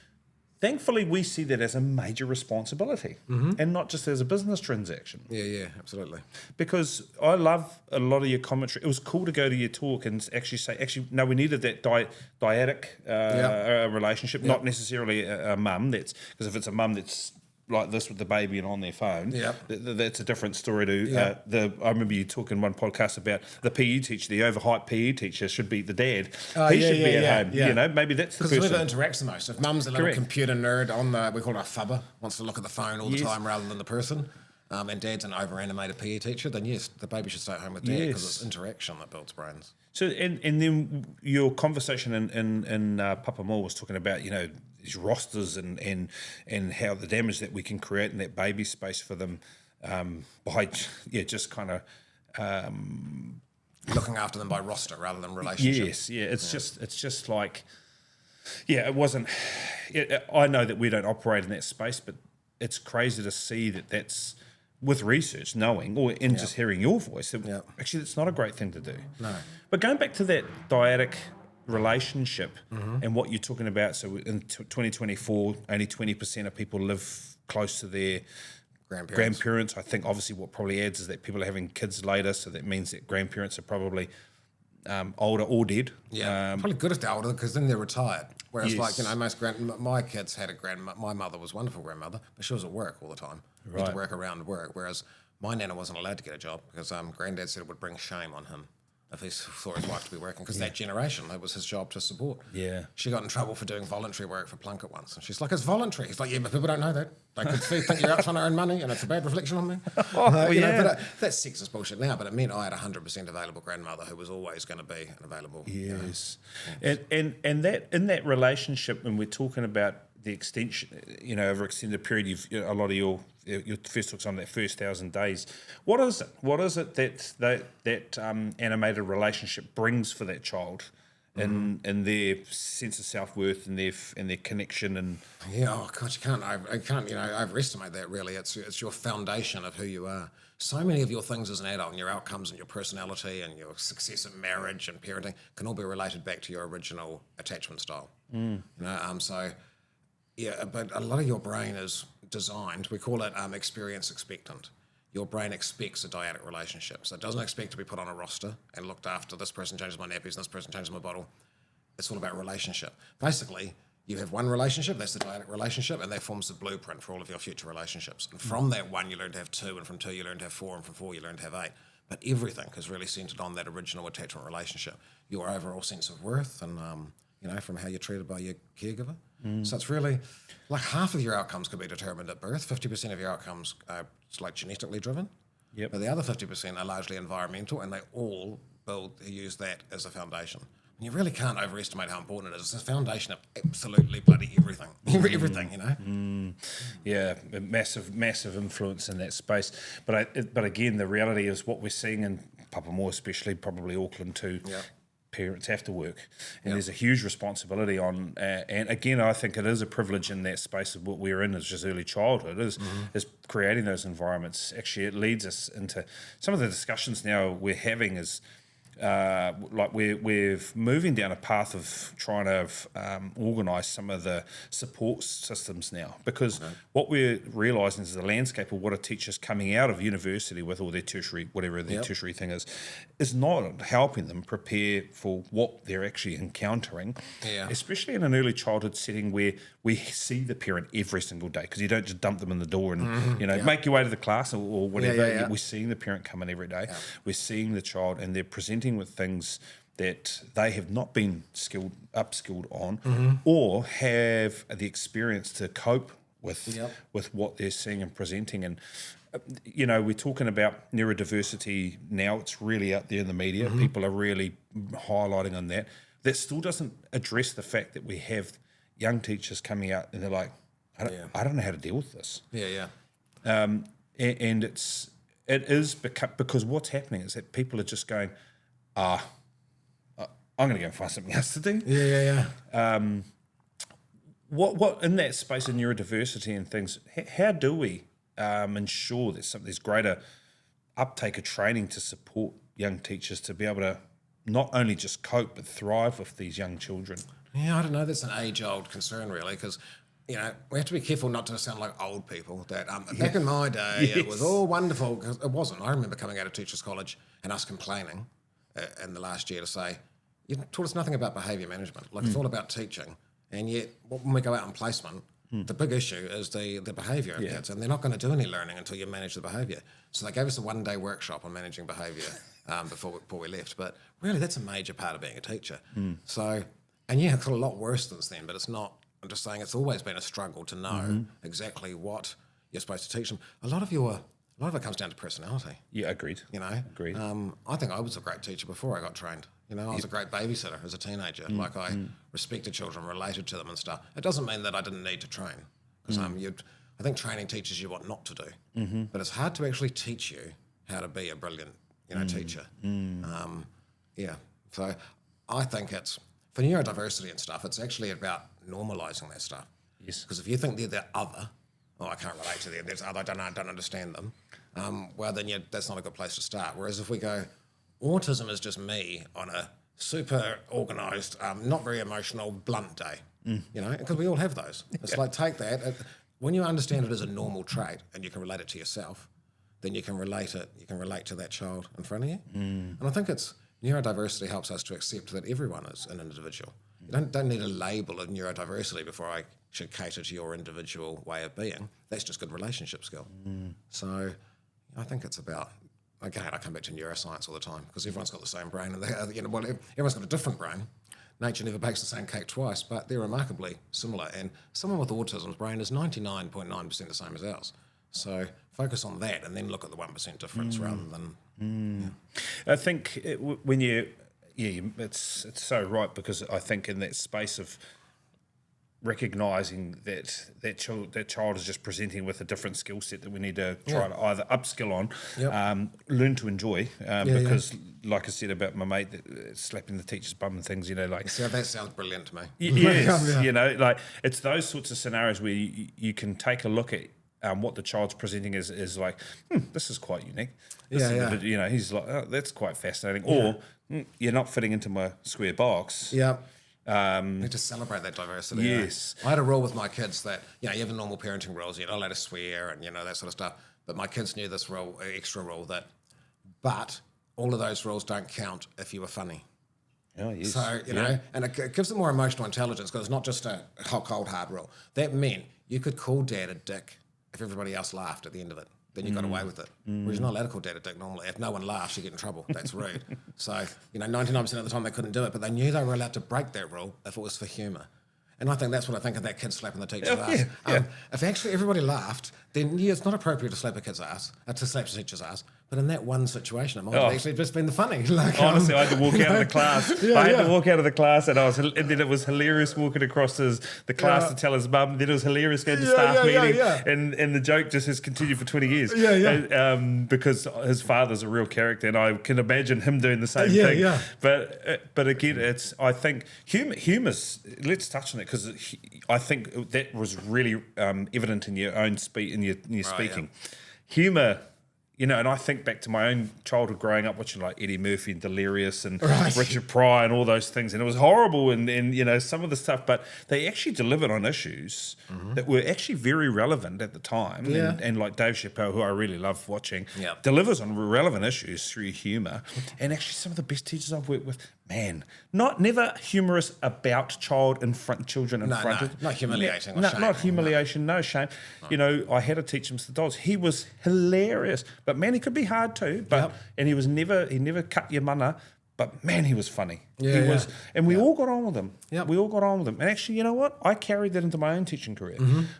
thankfully we see that as a major responsibility and not just as a business transaction. Yeah, absolutely. Because I love a lot of your commentary. It was cool to go to your talk and actually say, no, we needed that dyadic relationship, not necessarily a mum. Because if it's a mum that's like this with the baby and on their phone, that's a different story to I remember you talking in one podcast about the PE teacher, the overhyped PE teacher should be the dad. He should be at home. Yeah. Maybe that's the person. Because person. whoever interacts the most. If mum's a little computer nerd we call it a fubber, wants to look at the phone all the time rather than the person, and dad's an over-animated PE teacher, then yes, the baby should stay at home with dad because it's interaction that builds brains. So, and then your conversation in Papa Moore was talking about, these rosters and how the damage that we can create in that baby space for them by just kind of looking after them by roster rather than relationship. Yes, it's just like it wasn't. I know that we don't operate in that space, but it's crazy to see that's with research, knowing just hearing your voice. Actually, that's not a great thing to do. No. But going back to that dyadic relationship and what you're talking about, so in 2024, only 20% of people live close to their grandparents. I think obviously what probably adds is that people are having kids later, so that means that grandparents are probably older or dead. Yeah, probably good if they're older because then they're retired. Whereas, Yes. my kids had a grandmother. My mother was a wonderful grandmother, but she was at work all the time. We had to work around work. Whereas my nana wasn't allowed to get a job because Granddad said it would bring shame on him if he saw his wife to be working, because that generation, that was his job to support. Yeah. She got in trouble for doing voluntary work for Plunkett once, and she's like, "It's voluntary." He's like, "Yeah, but people don't know that. They could think you're out trying to earn money, and it's a bad reflection on me." But that's sexist bullshit now. But it meant I had a 100% available grandmother who was always going to be available. Yes, and that in that relationship, when we're talking about the extension, over extended period, a lot of your first looks on that first 1,000 days. What is it? What is it that animated relationship brings for that child, in their sense of self-worth and their connection and Oh God, I can't overestimate that. Really, it's your foundation of who you are. So many of your things as an adult, and your outcomes and your personality and your success in marriage and parenting can all be related back to your original attachment style. But a lot of your brain is designed, we call it experience expectant. Your brain expects a dyadic relationship. So it doesn't expect to be put on a roster and looked after. This person changes my nappies, this person changes my bottle. It's all about relationship. Basically, you have one relationship, that's the dyadic relationship, and that forms the blueprint for all of your future relationships. And from that one, you learn to have two, and from two, you learn to have four, and from four, you learn to have eight. But everything is really centered on that original attachment relationship. Your overall sense of worth and, from how you're treated by your caregiver. So it's really like half of your outcomes could be determined at birth. 50% of your outcomes are genetically driven. Yep. But the other 50% are largely environmental, and they all use that as a foundation. And you really can't overestimate how important it is. It's the foundation of absolutely bloody everything. Everything, Yeah, a massive influence in that space. But again, the reality is what we're seeing in Papamoa, especially probably Auckland too. Yep. Parents have to work, and there's a huge responsibility on. And again, I think it is a privilege in that space of what we're in, is just early childhood, is creating those environments. Actually, it leads us into some of the discussions now we're having is. We're moving down a path of trying to organise some of the support systems now, because what we're realising is the landscape of what a teacher's coming out of university with, or their tertiary, whatever their tertiary thing is not helping them prepare for what they're actually encountering, especially in an early childhood setting where we see the parent every single day, because you don't just dump them in the door and make your way to the class or whatever. We're seeing the parent come in every day. We're seeing the child, and they're presenting with things that they have not been upskilled on, or have the experience to cope with what they're seeing and presenting. And we're talking about neurodiversity now. It's really out there in the media. People are really highlighting on that. That still doesn't address the fact that we have young teachers coming out and they're like, I don't know how to deal with this. And it is because what's happening is that people are just going, I'm going to go and find something else to do. What in that space of neurodiversity and things, how do we ensure there's greater uptake of training to support young teachers to be able to not only just cope but thrive with these young children? Yeah, I don't know. That's an age-old concern, really, because we have to be careful not to sound like old people. That back in my day, it was all wonderful, because it wasn't. I remember coming out of Teachers College and us complaining in the last year to say, you taught us nothing about behaviour management. It's all about teaching, and yet when we go out on placement, the big issue is the behaviour of kids, and they're not going to do any learning until you manage the behaviour. So they gave us a one-day workshop on managing behaviour before we left. But really, that's a major part of being a teacher. So, and it's a lot worse than then, but it's not. I'm just saying it's always been a struggle to know exactly what you're supposed to teach them. A lot of it comes down to personality. Yeah, agreed. Agreed. I think I was a great teacher before I got trained. I was a great babysitter as a teenager. I respected children, related to them and stuff. It doesn't mean that I didn't need to train, because I think training teaches you what not to do. But it's hard to actually teach you how to be a brilliant, teacher. So I think it's, for neurodiversity and stuff, it's actually about normalising that stuff. Yes. Because if you think they're the other, I can't relate to them, there's other, I don't understand them, well, then that's not a good place to start. Whereas if we go, autism is just me on a super organised, not very emotional, blunt day, because we all have those. It's like, take that. when you understand it as a normal trait and you can relate it to yourself, then you can relate to that child in front of you. And I think neurodiversity helps us to accept that everyone is an individual. You don't need a label of neurodiversity before I should cater to your individual way of being. That's just good relationship skill. So I think it's about, again, I come back to neuroscience all the time because everyone's got the same brain and everyone's got a different brain. Nature never bakes the same cake twice, but they're remarkably similar. And someone with autism's brain is 99.9% the same as ours. So focus on that and then look at the 1% difference rather than... I think it's so right, because I think in that space of recognising that child is just presenting with a different skill set that we need to try to either upskill on, learn to enjoy, because like I said about my mate slapping the teacher's bum and things, So that sounds brilliant to me. Yes, it's those sorts of scenarios where you can take a look at what the child's presenting is like, this is quite unique. He's like, oh, that's quite fascinating. Or you're not fitting into my square box. Yeah. You just celebrate that diversity. Yes. I had a rule with my kids that, you have the normal parenting rules, you're not allowed to swear and, that sort of stuff. But my kids knew this rule, extra rule, but all of those rules don't count if you were funny. Oh, yes. So, and it gives them more emotional intelligence because it's not just a cold, hard rule. That meant you could call dad a dick if everybody else laughed at the end of it. Then you got away with it. Whereas you're not allowed to call dad a dick normally. If no one laughs, you get in trouble. That's rude. So, 99% of the time they couldn't do it, but they knew they were allowed to break that rule if it was for humour. And I think that's what I think of that kid slapping the teacher's ass. If actually everybody laughed, then it's not appropriate to slap a kid's ass, to slap the teacher's ass. But in that one situation, it might have actually just been the funny. Honestly, I had to walk out of the class. I had to walk out of the class, and then it was hilarious walking across the class to tell his mum. Then it was hilarious going to staff meeting, and the joke just has continued for 20 years. Because his father's a real character, and I can imagine him doing the same thing. But again, I think humour's. Let's touch on it because I think that was really evident in your own speech, in your speaking. Humour. And I think back to my own childhood growing up watching like Eddie Murphy and Delirious and Richard Pryor and all those things. And it was horrible and some of the stuff, but they actually delivered on issues that were actually very relevant at the time. And like Dave Chappelle, who I really love watching, delivers on relevant issues through humour. And actually some of the best teachers I've worked with, never humorous about children in front of. Not humiliating or shame. Not humiliation, no shame. I had a teacher, Mr. Dodds. He was hilarious, but man, he could be hard too. And he never cut your mana. But man, he was funny. And we all got on with him. We all got on with him. And actually, you know what? I carried that into my own teaching career.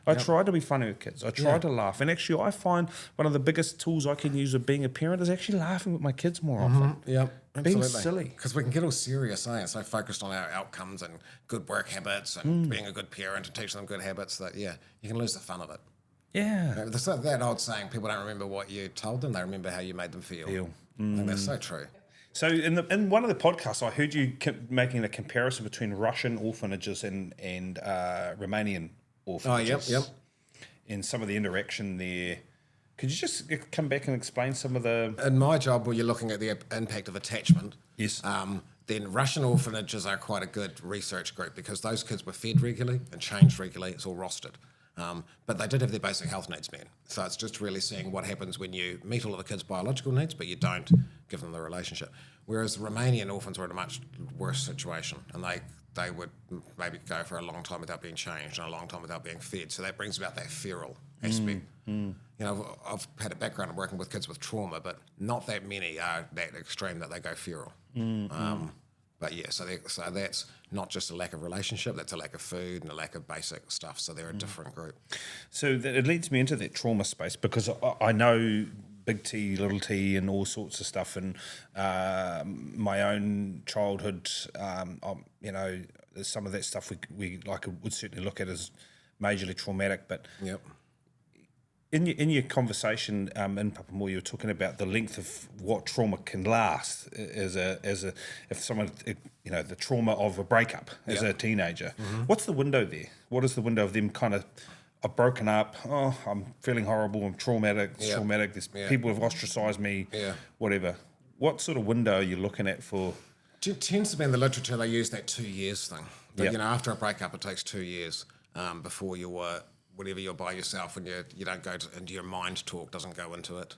I tried to be funny with kids. I tried to laugh. And actually, I find one of the biggest tools I can use of being a parent is actually laughing with my kids more often. Being silly. Because we can get all serious, and so focused on our outcomes and good work habits and being a good parent and teaching them good habits that, you can lose the fun of it. That old saying, people don't remember what you told them, they remember how you made them feel. And that's so true. So in one of the podcasts, I heard you making a comparison between Russian orphanages and Romanian orphanages. And some of the interaction there. Could you just come back and explain some of the... In my job, where you're looking at the impact of attachment, then Russian orphanages are quite a good research group because those kids were fed regularly and changed regularly. It's all rostered. But they did have their basic health needs met. So it's just really seeing what happens when you meet all of the kids' biological needs, but you don't give them the relationship. Whereas Romanian orphans were in a much worse situation, and they would maybe go for a long time without being changed and a long time without being fed. So that brings about that feral aspect. I've had a background of working with kids with trauma, but not that many are that extreme that they go feral. But so that's not just a lack of relationship, that's a lack of food and a lack of basic stuff. So they're a different group. So it leads me into that trauma space because I know big T, little t, and all sorts of stuff. And my own childhood, some of that stuff we would certainly look at as majorly traumatic. But in your conversation in Papamoa, you were talking about the length of what trauma can last if someone, the trauma of a breakup as a teenager. What's the window there? What is the window of them kind of I've broken up, I'm feeling horrible, I'm traumatic, there's people have ostracised me, whatever. What sort of window are you looking at for? It tends to be in the literature they use that 2 years thing. But, after a breakup, it takes 2 years before you're whenever you're by yourself and you don't go into your mind talk doesn't go into it.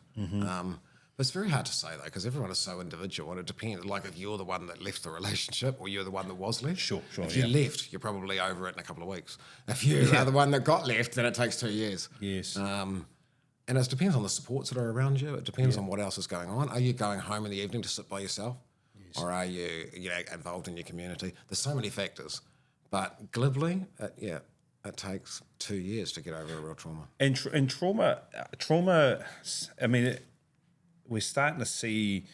But it's very hard to say though, because everyone is so individual, and it depends. Like if you're the one that left the relationship, or you're the one that was left. Sure. If you left, you're probably over it in a couple of weeks. If you are the one that got left, then it takes 2 years. Yes. And it depends on the supports that are around you. It depends on what else is going on. Are you going home in the evening to sit by yourself, or are you involved in your community? There's so many factors, but glibly, it takes 2 years to get over a real trauma. And trauma. I mean, we're starting to see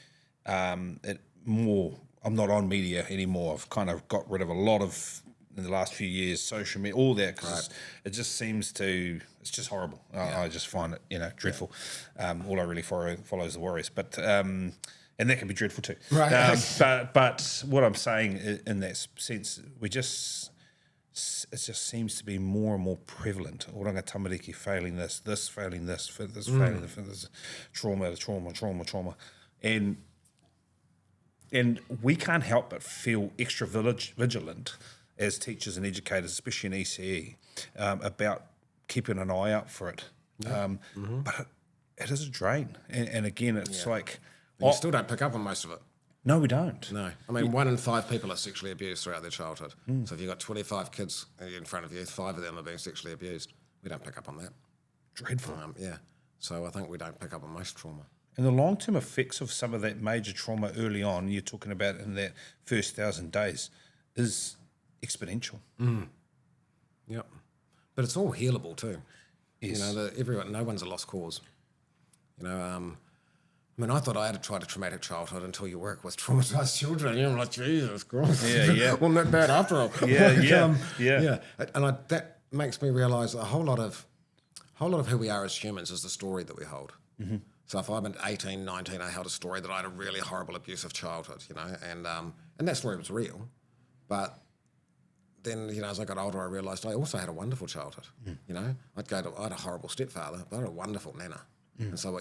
it more. I'm not on media anymore. I've kind of got rid of a lot of, in the last few years, social media, all that, because it just seems to, it's just horrible. I just find it, dreadful. All I really follow is the Warriors, but and that can be dreadful too. Right. But what I'm saying in that sense, it just seems to be more and more prevalent. Oranga tamariki failing this failing this, for this failing for this, trauma, and we can't help but feel extra vigilant as teachers and educators, especially in ECE, about keeping an eye out for it. But it is a drain, and again, it's like You still don't pick up on most of it. no, we don't. No. I mean, 1 in 5 people are sexually abused throughout their childhood. So if you've got 25 kids in front of you, 5 of them are being sexually abused. We don't pick up on that. Dreadful. So I think we don't pick up on most trauma. And the long-term effects of some of that major trauma early on, you're talking about in that first 1,000 days, is exponential. Yep. But it's all healable too. Yes. No one's a lost cause. I mean, I thought I had tried a traumatic childhood until you work with traumatized children. You're like, Jesus Christ. Yeah. Wasn't that bad after all? Yeah. And that makes me realise a whole lot of who we are as humans is the story that we hold. So if I'm at 18, 19, I held a story that I had a really horrible abusive childhood, and that story was real. But then, as I got older, I realised I also had a wonderful childhood. I had a horrible stepfather, but I had a wonderful nana. And so,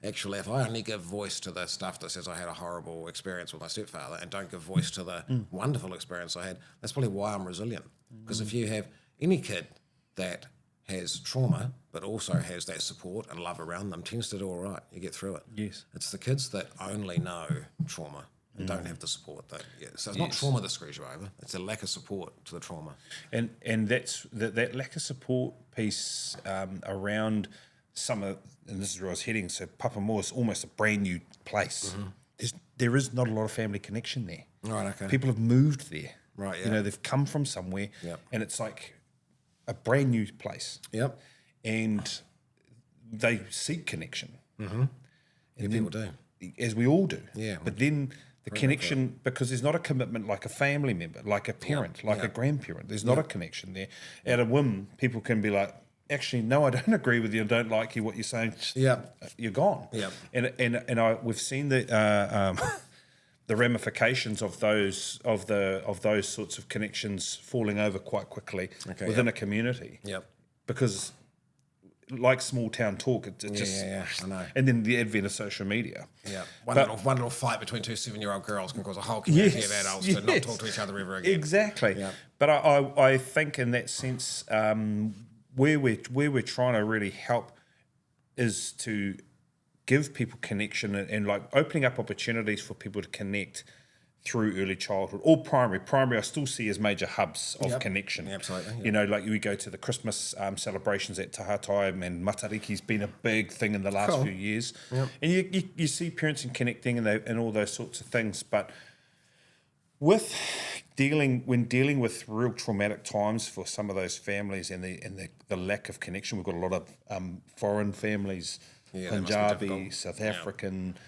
actually, if I only give voice to the stuff that says I had a horrible experience with my stepfather and don't give voice to the wonderful experience I had, that's probably why I'm resilient. Because if you have any kid that has trauma but also has that support and love around them, tends to do all right. You get through it. Yes. It's the kids that only know trauma and don't have the support. So it's not trauma that screws you over. It's a lack of support to the trauma. And that's that lack of support piece around some of, and this is where I was heading, so Papamoa is almost a brand new place. There is not a lot of family connection there. Right, okay. People have moved there. Right, yeah. They've come from somewhere, Yep. and it's like a brand new place. Yep. And they seek connection. Yeah, people do. As we all do. Yeah. But then the connection, because there's not a commitment like a family member, like a parent, like a grandparent. There's not a connection there. At a whim, people can be like, actually, no, I don't agree with you. I don't like you. What you're saying. You're gone. Yeah. And we've seen the ramifications of those sorts of connections falling over quite quickly within a community. Yep. Because, like small town talk, it just I know. And then the advent of social media. Yeah, one little fight between 2 7-year-old girls can cause a whole community of adults to not talk to each other ever again. Exactly. Yeah. But I think in that sense, where we're trying to really help is to give people connection and like opening up opportunities for people to connect through early childhood or primary. Primary I still see as major hubs of connection. Absolutely. Like we go to the Christmas celebrations at Tahatai, and Matariki's been a big thing in the last few years. Yep. And you see parents and connecting and all those sorts of things. But when dealing with real traumatic times for some of those families and the lack of connection, we've got a lot of foreign families, Punjabi, South African.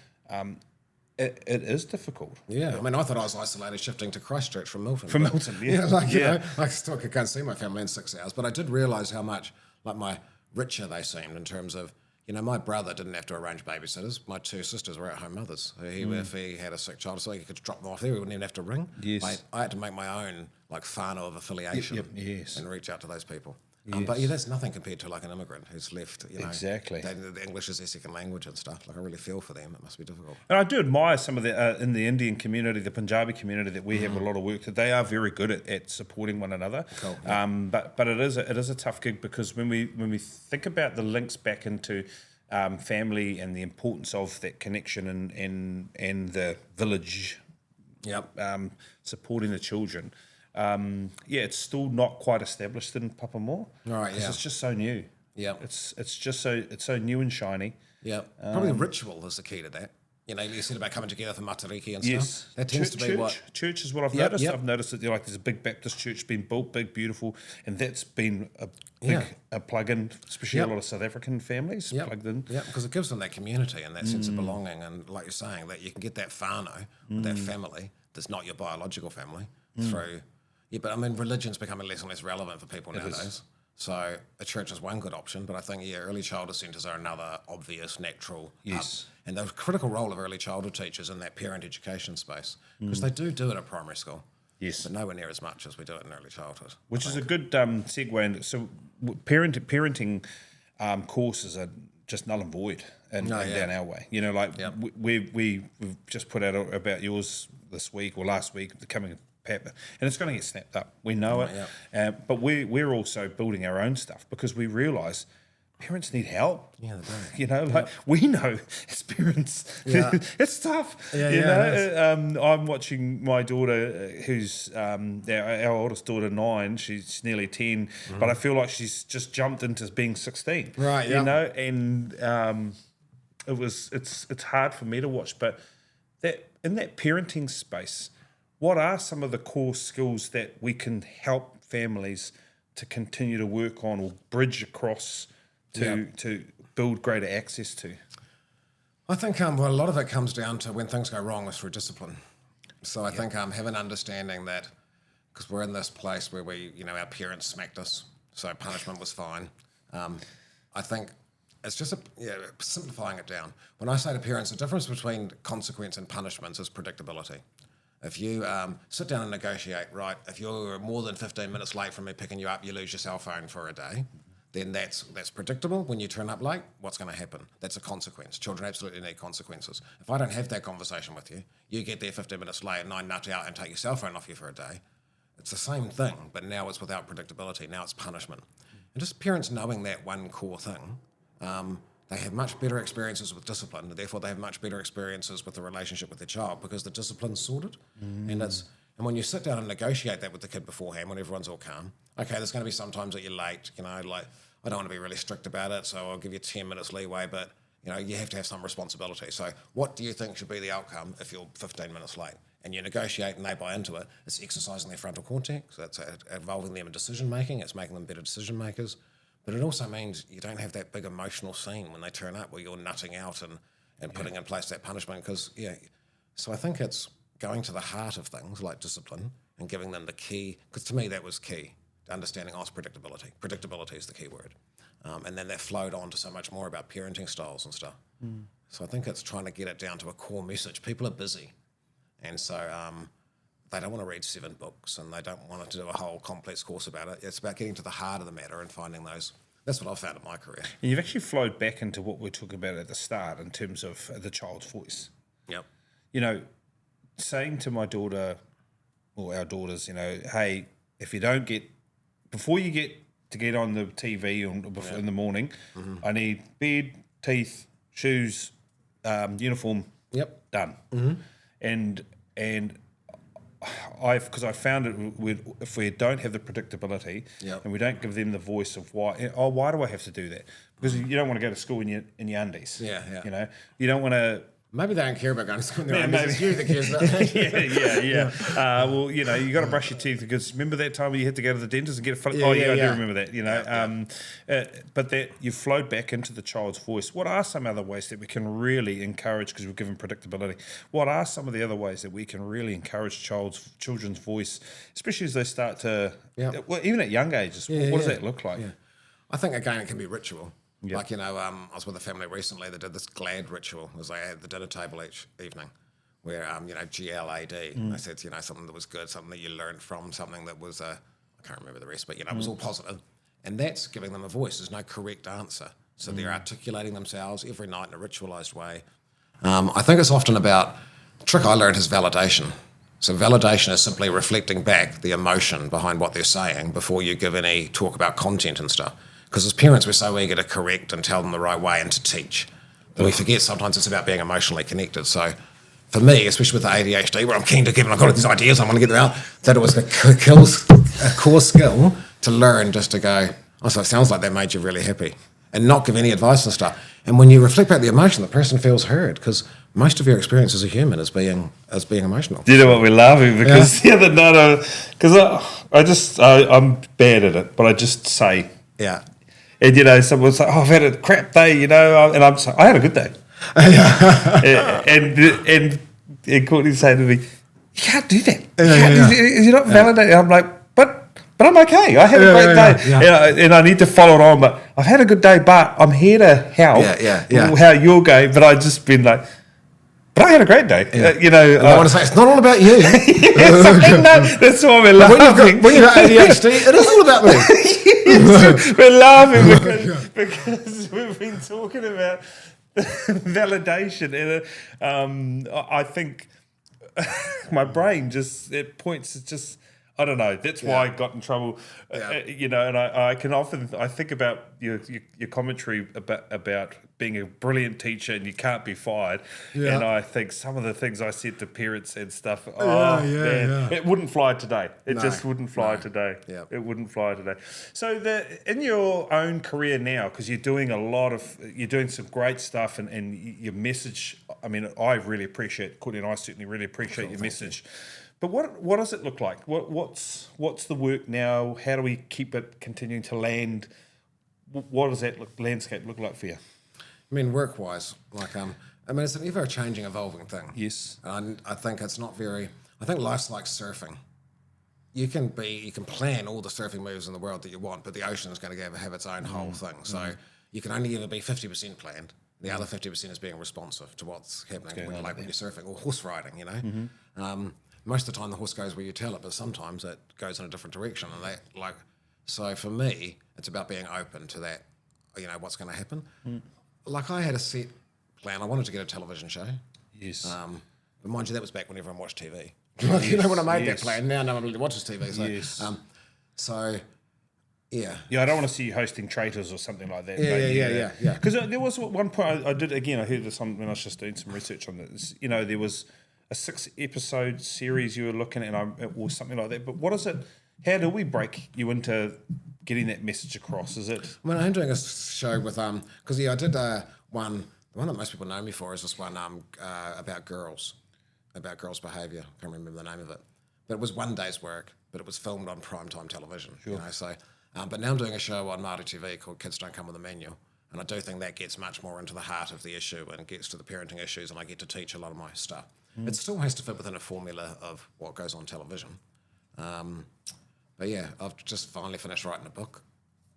It is difficult. Yeah, I mean, I thought I was isolated shifting to Christchurch from Milton. I still can't see my family in 6 hours, but I did realise how much my richer they seemed in terms of, my brother didn't have to arrange babysitters. My 2 sisters were at-home mothers. If he had a sick child, so he could drop them off there, we wouldn't even have to ring. Yes. I had to make my own whānau of affiliation yes. and reach out to those people. But yeah, that's nothing compared to like an immigrant who's left, Exactly. the English is their second language and stuff. Like I really feel for them. It must be difficult. And I do admire some of the in the Indian community, the Punjabi community that we have a lot of work that they are very good at supporting one another. Cool, But it is a tough gig because when we think about the links back into family and the importance of that connection and the village, supporting the children. It's still not quite established in Papamoa. Right, because it's just so new. Yeah. It's so new and shiny. Yeah. Probably ritual is the key to that. You said about coming together for matariki and Yes, stuff. That tends to be what... Church is what I've noticed. I've noticed that there's a big Baptist church being built, big, beautiful, and that's been a big plug-in, especially a lot of South African families plugged in. Yeah, because it gives them that community and that sense of belonging, and like you're saying, that you can get that whānau, that family that's not your biological family, through... Yeah, but I mean, religion's becoming less and less relevant for people nowadays. So a church is one good option, but I think, early childhood centres are another obvious, natural. Yes. And the critical role of early childhood teachers in that parent education space, because they do it at primary school. Yes. But nowhere near as much as we do it in early childhood. Which is a good segue. And so parenting courses are just null and void and down our way. We've just put out about yours this week or last week, the coming and it's going to get snapped up. We know it. But we're also building our own stuff because we realise parents need help. Yeah, they do. We know as parents, it's tough. I'm watching my daughter, who's our oldest daughter, 9. She's nearly 10, but I feel like she's just jumped into being 16. Right. Yeah. And it's hard for me to watch, but that in that parenting space. What are some of the core skills that we can help families to continue to work on or bridge across to build greater access to? I think a lot of it comes down to when things go wrong is through discipline. So I think have an understanding that, because we're in this place where our parents smacked us, so punishment was fine. I think it's just simplifying it down. When I say to parents, the difference between consequence and punishments is predictability. If you sit down and negotiate, right, if you're more than 15 minutes late from me picking you up, you lose your cell phone for a day, then that's predictable. When you turn up late, what's going to happen? That's a consequence. Children absolutely need consequences. If I don't have that conversation with you, you get there 15 minutes late and I nut out and take your cell phone off you for a day, it's the same thing, but now it's without predictability. Now it's punishment. And just parents knowing that one core thing, they have much better experiences with discipline, and therefore they have much better experiences with the relationship with their child because the discipline's sorted. And when you sit down and negotiate that with the kid beforehand, when everyone's all calm, okay, there's going to be some times that you're late, like I don't want to be really strict about it, so I'll give you 10 minutes leeway, but you have to have some responsibility. So what do you think should be the outcome if you're 15 minutes late? And you negotiate and they buy into it. It's exercising their frontal cortex, so it's involving them in decision making, it's making them better decision makers. But it also means you don't have that big emotional scene when they turn up where you're nutting out and putting in place that punishment. So I think it's going to the heart of things like discipline and giving them the key, because to me that was key, to understanding predictability. Predictability is the key word. And then that flowed on to so much more about parenting styles and stuff. So I think it's trying to get it down to a core message. People are busy. And so they don't want to read 7 books and they don't want to do a whole complex course about it. It's about getting to the heart of the matter and finding those. That's what I've found in my career. And you've actually flowed back into what we were talking about at the start in terms of the child's voice. Yep. Saying to my daughter or our daughters, hey, if you don't before you get on the TV or in the morning, I need bed, teeth, shoes, uniform, done. And because I found it, if we don't have the predictability and we don't give them the voice of why do I have to do that? Because you don't want to go to school in your undies. You don't want to. Maybe they don't care about going to school. It's you that cares about that. Well, you got to brush your teeth because remember that time when you had to go to the dentist and get a I do remember that. But that you flowed back into the child's voice. What are some other ways that we can really encourage, because we've given predictability, what are some of the other ways that we can really encourage children's voice, especially as they start to, well, even at young ages, what does that look like? I think, again, it can be ritual. Yep. Like, I was with a family recently that did this GLAD ritual, as they had the dinner table each evening, where, GLAD, they said, something that was good, something that you learned from, something that was, I can't remember the rest, but, it was all positive. And that's giving them a voice. There's no correct answer. So they're articulating themselves every night in a ritualized way. I think it's often about, the trick I learned is validation. So validation is simply reflecting back the emotion behind what they're saying before you give any talk about content and stuff. Because as parents, we're so eager to correct and tell them the right way and to teach that we forget sometimes it's about being emotionally connected. So for me, especially with the ADHD, where I'm keen to give, and I've got all these ideas, I want to get them out, that it was a core skill to learn just to go, oh, so it sounds like that made you really happy, and not give any advice and stuff. And when you reflect back the emotion, the person feels heard, because most of your experience as a human is being emotional. Do you know what we're laughing? Because the other night, because I'm bad at it, but I just say, Yeah. and you know, someone's like, "Oh, I've had a crap day," you know, and I'm saying, "I had a good day." and Courtney's saying to me, "You can't do that. You're not validating." I'm like, but I'm okay. I had a great day, and I need to follow it on. But I've had a good day, but I'm here to help. How you're going, but I just been like, but I had a great day. You know, I want to say it's not all about you. That's why we're laughing. When you've got ADHD, it is all about me. We're laughing because we've been talking about validation, and I think my brain it points. It's just, I don't know. That's why I got in trouble. You know, and I can often think about your commentary about being a brilliant teacher and you can't be fired. Yeah. And I think some of the things I said to parents and stuff. It wouldn't fly today. It just wouldn't fly today. Yeah. It wouldn't fly today. So in your own career now, because you're doing some great stuff, and your message. I mean, I really appreciate, Courtney and I certainly really appreciate your message. But what does it look like? What's the work now? How do we keep it continuing to land? What does that landscape look like for you? I mean, work-wise, it's an ever-changing, evolving thing. Yes. And I think it's not very. I think life's like surfing. You can plan all the surfing moves in the world that you want, but the ocean is going to have its own whole thing. So you can only ever be 50% planned. The other 50% is being responsive to what's happening when you're surfing or horse riding. You know. Most of the time the horse goes where you tell it, but sometimes it goes in a different direction. And so for me, it's about being open to that, you know, what's going to happen. Like I had a set plan. I wanted to get a television show. Yes. But mind you, that was back when everyone watched TV. You know, when I made that plan, now no one really watches TV. So, yeah. Yeah, I don't want to see you hosting Traitors or something like that. Yeah. Because there was one point I did, again, I heard this when I was just doing some research on this. You know, there was a 6-episode series you were looking at, or something like that. But what is it? How do we break you into getting that message across? Is it? I mean, I'm doing a show with because I did one. The one that most people know me for is this one about girls behaviour. I can't remember the name of it, but it was one day's work. But it was filmed on primetime television. Sure. You know, so. But now I'm doing a show on Māori TV called Kids Don't Come With a Manual. And I do think that gets much more into the heart of the issue and gets to the parenting issues, and I get to teach a lot of my stuff. It still has to fit within a formula of what goes on television. But yeah, I've just finally finished writing a book.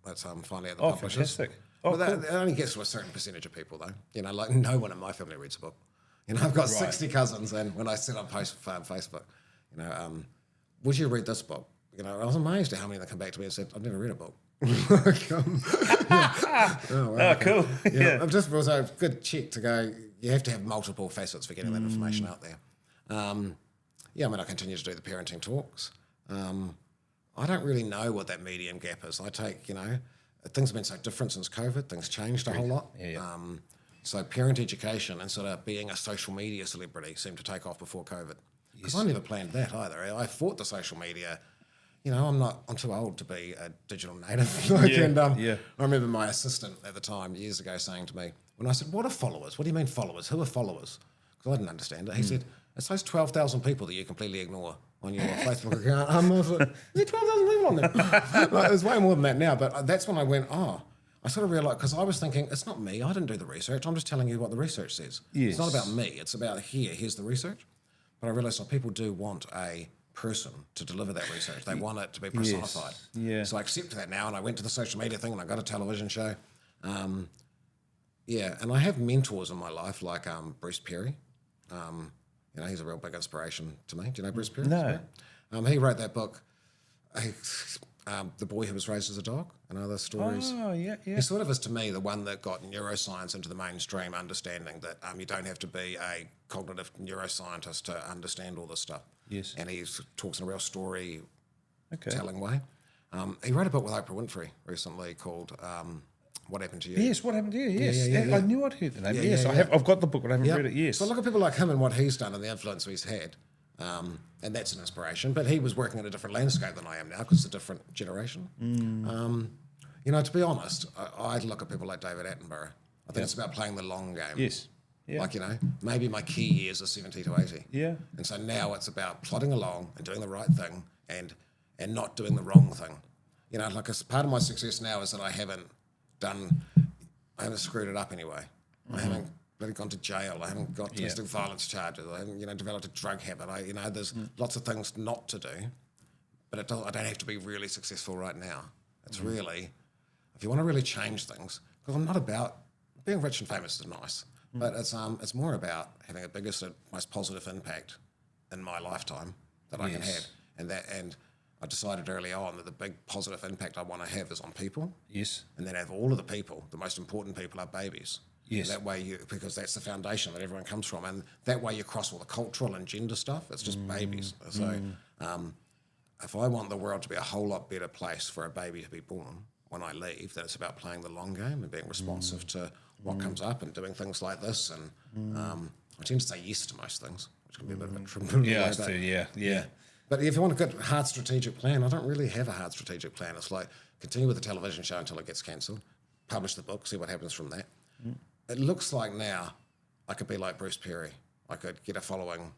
That's finally at the publishers. Fantastic. But that only gets to a certain percentage of people, though. You know, like no one in my family reads a book. You know, I've got 60 cousins, and when I set up post on Facebook, you know, would you read this book? You know, I was amazed at how many that come back to me and said, I've never read a book. Cool. Yeah. I've just was a good check to go, you have to have multiple facets for getting that information out there. I mean, I continue to do the parenting talks. I don't really know what that medium gap is. I take, you know, things have been so different since COVID, things changed a whole lot. So parent education and sort of being a social media celebrity seemed to take off before COVID. Because I never planned that either. I fought the social media. You know, I'm too old to be a digital native. I remember my assistant at the time years ago saying to me, when I said, what are followers? What do you mean followers? Who are followers? Because I didn't understand it. He said, it's those 12,000 people that you completely ignore on your Facebook account. I was like, there's 12,000 people on there. Like, there's way more than that now. But that's when I went, I sort of realised, because I was thinking, it's not me. I didn't do the research. I'm just telling you what the research says. Yes. It's not about me. It's about here's the research. But I realised people do want a person to deliver that research. They want it to be personified. Yeah. So I accepted that now, and I went to the social media thing, and I got a television show. And I have mentors in my life like Bruce Perry. You know, he's a real big inspiration to me. Do you know Bruce Perry? No. He wrote that book. The Boy Who Was Raised as a Dog and other stories. Oh, yeah. He sort of is, to me, the one that got neuroscience into the mainstream, understanding that you don't have to be a cognitive neuroscientist to understand all this stuff. Yes. And he talks in a real Okay. storytelling way. He wrote a book with Oprah Winfrey recently called What Happened to You? Yes, What Happened to You? Yes. Yeah. I knew I'd heard the name. Yeah, Yes, yeah, yeah. I've got the book, but I haven't Yep. read it. Yes. So look at people like him and what he's done and the influence he's had. And that's an inspiration. But he was working in a different landscape than I am now because it's a different generation. To be honest, I look at people like David Attenborough. I think it's about playing the long game. Yes. Yeah. Like, maybe my key years are 70 to 80. Yeah. And so now it's about plodding along and doing the right thing and not doing the wrong thing. Like a part of my success now is that I haven't screwed it up anyway. I haven't really gone to jail. I haven't got domestic violence charges. I haven't, developed a drug habit. There's lots of things not to do, but I don't have to be really successful right now. It's really, if you want to really change things, because I'm not about, being rich and famous is nice, but it's more about having the biggest and most positive impact in my lifetime that I can have. And I decided early on that the big positive impact I want to have is on people. Yes. And then have all of the people, the most important people are babies. Yes. And that way because that's the foundation that everyone comes from. And that way you cross all the cultural and gender stuff. It's just babies. So if I want the world to be a whole lot better place for a baby to be born when I leave, then it's about playing the long game and being responsive to what comes up and doing things like this. And I tend to say yes to most things, which can be a bit of a triple. Yeah. But if you want a good hard strategic plan, I don't really have a hard strategic plan. It's like continue with the television show until it gets cancelled, publish the book, see what happens from that. It looks like now I could be like Bruce Perry. I could get a following,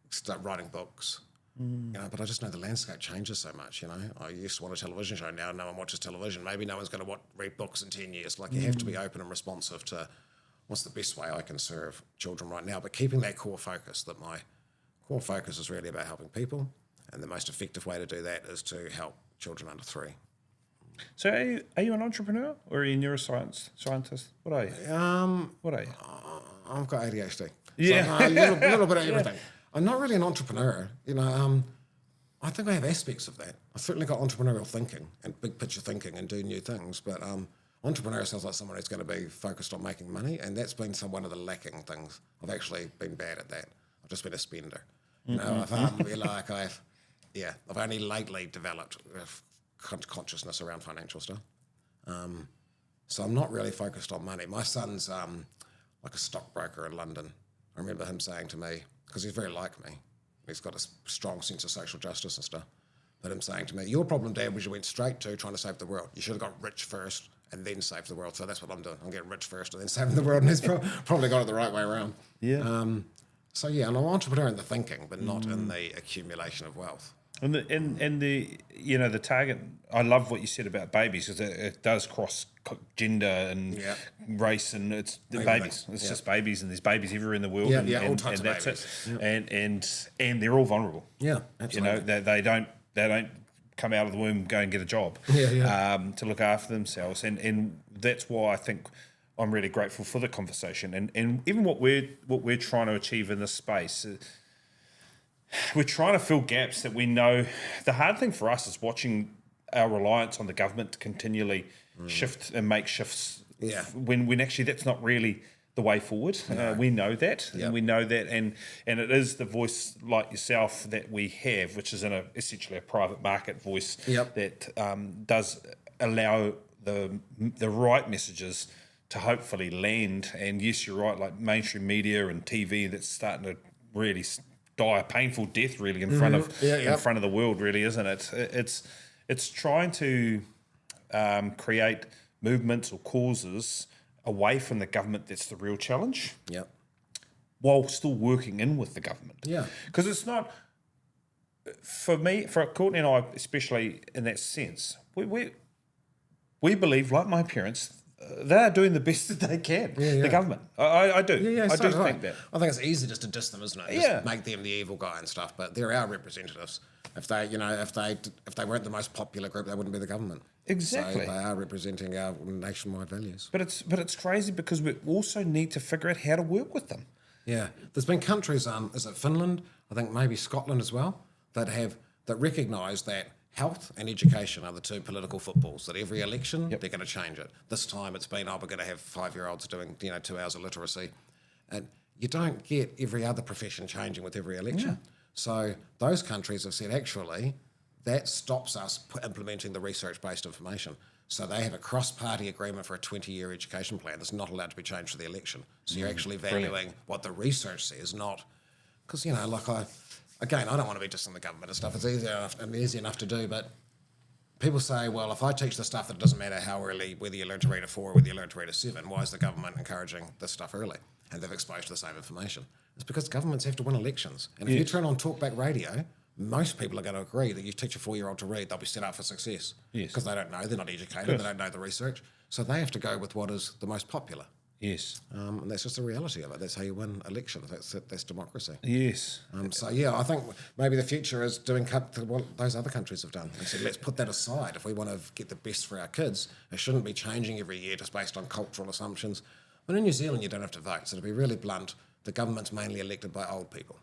start writing books, but I just know the landscape changes so much, I used to want a television show. Now no one watches television. Maybe no one's going to read books in 10 years. Like you have to be open and responsive to what's the best way I can serve children right now, but keeping that core focus, that my core focus is really about helping people. And the most effective way to do that is to help children under 3. So are you an entrepreneur or are you a neuroscience scientist? What are you? What are you? I've got ADHD. Yeah. So, a little bit of everything. I'm not really an entrepreneur. I think I have aspects of that. I've certainly got entrepreneurial thinking and big picture thinking and do new things. But entrepreneur sounds like someone who's going to be focused on making money. And that's been one of the lacking things. I've actually been bad at that. I've just been a spender. I've only lately developed consciousness around financial stuff. So I'm not really focused on money. My son's like a stockbroker in London. I remember him saying to me, because he's very like me, he's got a strong sense of social justice and stuff, but him saying to me, your problem, Dad, was you went straight to trying to save the world. You should have got rich first and then save the world. So that's what I'm doing. I'm getting rich first and then saving the world. And he's probably got it the right way around. Yeah. And I'm an entrepreneur in the thinking, but not in the accumulation of wealth. And the target. I love what you said about babies because it does cross gender and race, and it's the babies. It's just babies, and there's babies everywhere in the world, and types of that's babies. it. And they're all vulnerable. Yeah, absolutely. They don't come out of the womb, go and get a job. To look after themselves, and that's why I think I'm really grateful for the conversation, and even what we're trying to achieve in this space. We're trying to fill gaps that we know. The hard thing for us is watching our reliance on the government to continually shift and make shifts. Yeah. When actually that's not really the way forward. No. We know that, and we know that, and it is the voice like yourself that we have, which is essentially a private market voice that does allow the right messages to hopefully land. And yes, you're right. Like mainstream media and TV, that's starting to really die a painful death, really, in front of the world, really, isn't it? It's trying to create movements or causes away from the government. That's the real challenge. Yep. While still working in with the government. Yeah. Because it's not, for me, for Courtney and I, especially in that sense, we believe, like my parents, they are doing the best that they can. The government, I do. I do think that. I think it's easy just to diss them, isn't it? Just make them the evil guy and stuff. But they're our representatives. If they weren't the most popular group, they wouldn't be the government. Exactly. So they are representing our nationwide values. But it's crazy because we also need to figure out how to work with them. Yeah, there's been countries, is it Finland? I think maybe Scotland as well, that recognise that health and education are the two political footballs that every election they're going to change it. This time it's been, we're going to have 5-year-olds doing 2 hours of literacy, and you don't get every other profession changing with every election. So those countries have said actually that stops us implementing the research-based information. So they have a cross-party agreement for a 20-year education plan that's not allowed to be changed for the election. So you're actually valuing what the research says, not because I don't want to be dissing the government and stuff. It's easy enough to do, but people say, well, if I teach the stuff that it doesn't matter how early, whether you learn to read a 4 or whether you learn to read a 7, why is the government encouraging this stuff early? And they've exposed the same information. It's because governments have to win elections. And if you turn on talkback radio, most people are going to agree that you teach a 4-year-old to read, they'll be set up for success. Because they don't know, they're not educated, they don't know the research. So they have to go with what is the most popular. Yes. And that's just the reality of it. That's how you win elections. That's democracy. Yes. I think maybe the future is doing what those other countries have done. And so let's put that aside. If we want to get the best for our kids, it shouldn't be changing every year just based on cultural assumptions. But in New Zealand, you don't have to vote. So to be really blunt, the government's mainly elected by old people.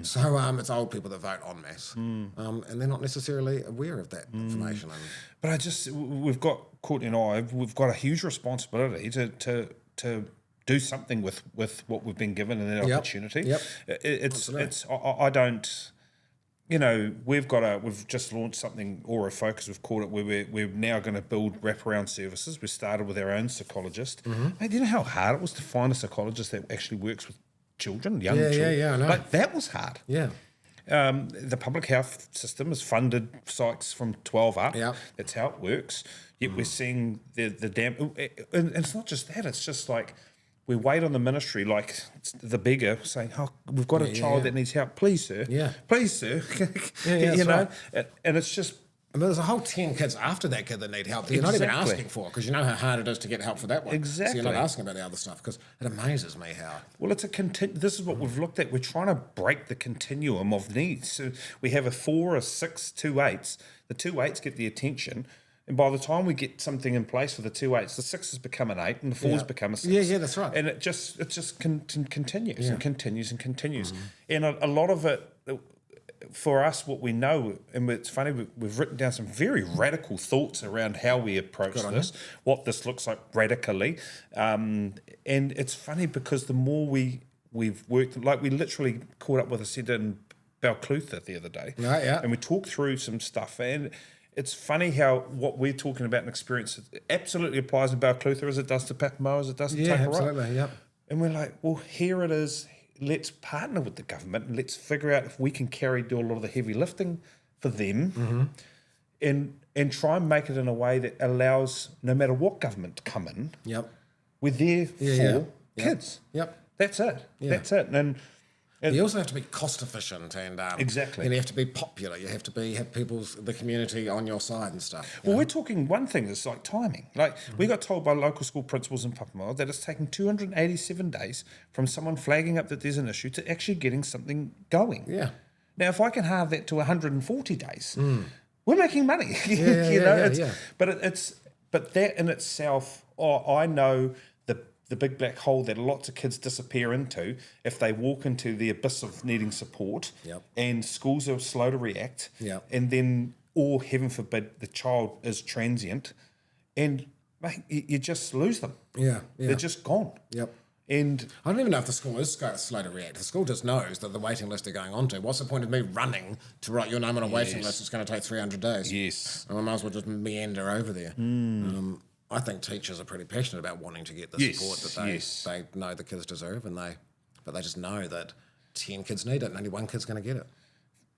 So it's old people that vote en masse. And they're not necessarily aware of that information. But we've got, Courtney and I, we've got a huge responsibility to do something with what we've been given and that opportunity. I don't, we've just launched something, Aura Focus, we've called it, where we're now going to build wraparound services. We started with our own psychologist. Mate, do you know how hard it was to find a psychologist that actually works with children, young children? Yeah, I know. Like, that was hard. Yeah. The public health system has funded psychs from 12 up. Yeah. That's how it works. Yet we're seeing the damn... And it's not just that. It's just like we wait on the ministry like the beggar saying, we've got a child that needs help. Please, sir. Yeah. Please, sir. Right. And it's just... And there's a whole 10 kids after that kid that need help that you're not even asking for, because you know how hard it is to get help for that one. Exactly. So you're not asking about the other stuff, because it amazes me how... Well, it's this is what we've looked at. We're trying to break the continuum of needs. So we have a 4, a 6, 2 8s. The 2 8s get the attention, and by the time we get something in place for the 2 8s, the 6 has become an 8 and the 4's become a 6. Yeah, that's right. And it just continues and continues and continues. And a lot of it... For us, what we know, and it's funny, we've written down some very radical thoughts around how we approach this, what this looks like radically. And it's funny because the more we've worked, like we literally caught up with a centre in Balclutha the other day. And we talked through some stuff. And it's funny how what we're talking about and experience absolutely applies in Balclutha as it does to Papamoa, as it does to Takaroa. Absolutely, yep. And we're like, well, here it is. Let's partner with the government and let's figure out if we can do a lot of the heavy lifting for them and try and make it in a way that allows no matter what government to come in, we're there for kids. That's it. That's it. And you also have to be cost efficient and exactly. And you have to be popular. You have to have the community on your side and stuff. Well, we're talking one thing is like timing. Like we got told by local school principals in Papamoa that it's taken 287 days from someone flagging up that there's an issue to actually getting something going. Yeah. Now, if I can halve that to 140 days, we're making money. But that in itself, I know the big black hole that lots of kids disappear into if they walk into the abyss of needing support, and schools are slow to react, and then, or heaven forbid, the child is transient, and mate, you just lose them. They're just gone. And I don't even know if the school is slow to react. The school just knows that the waiting list they're going on to. What's the point of me running to write your name on a waiting list? It's going to take 300 days. Yes. I might as well just meander over there. I think teachers are pretty passionate about wanting to get the support that they know the kids deserve, but they just know that 10 kids need it and only one kid's going to get it.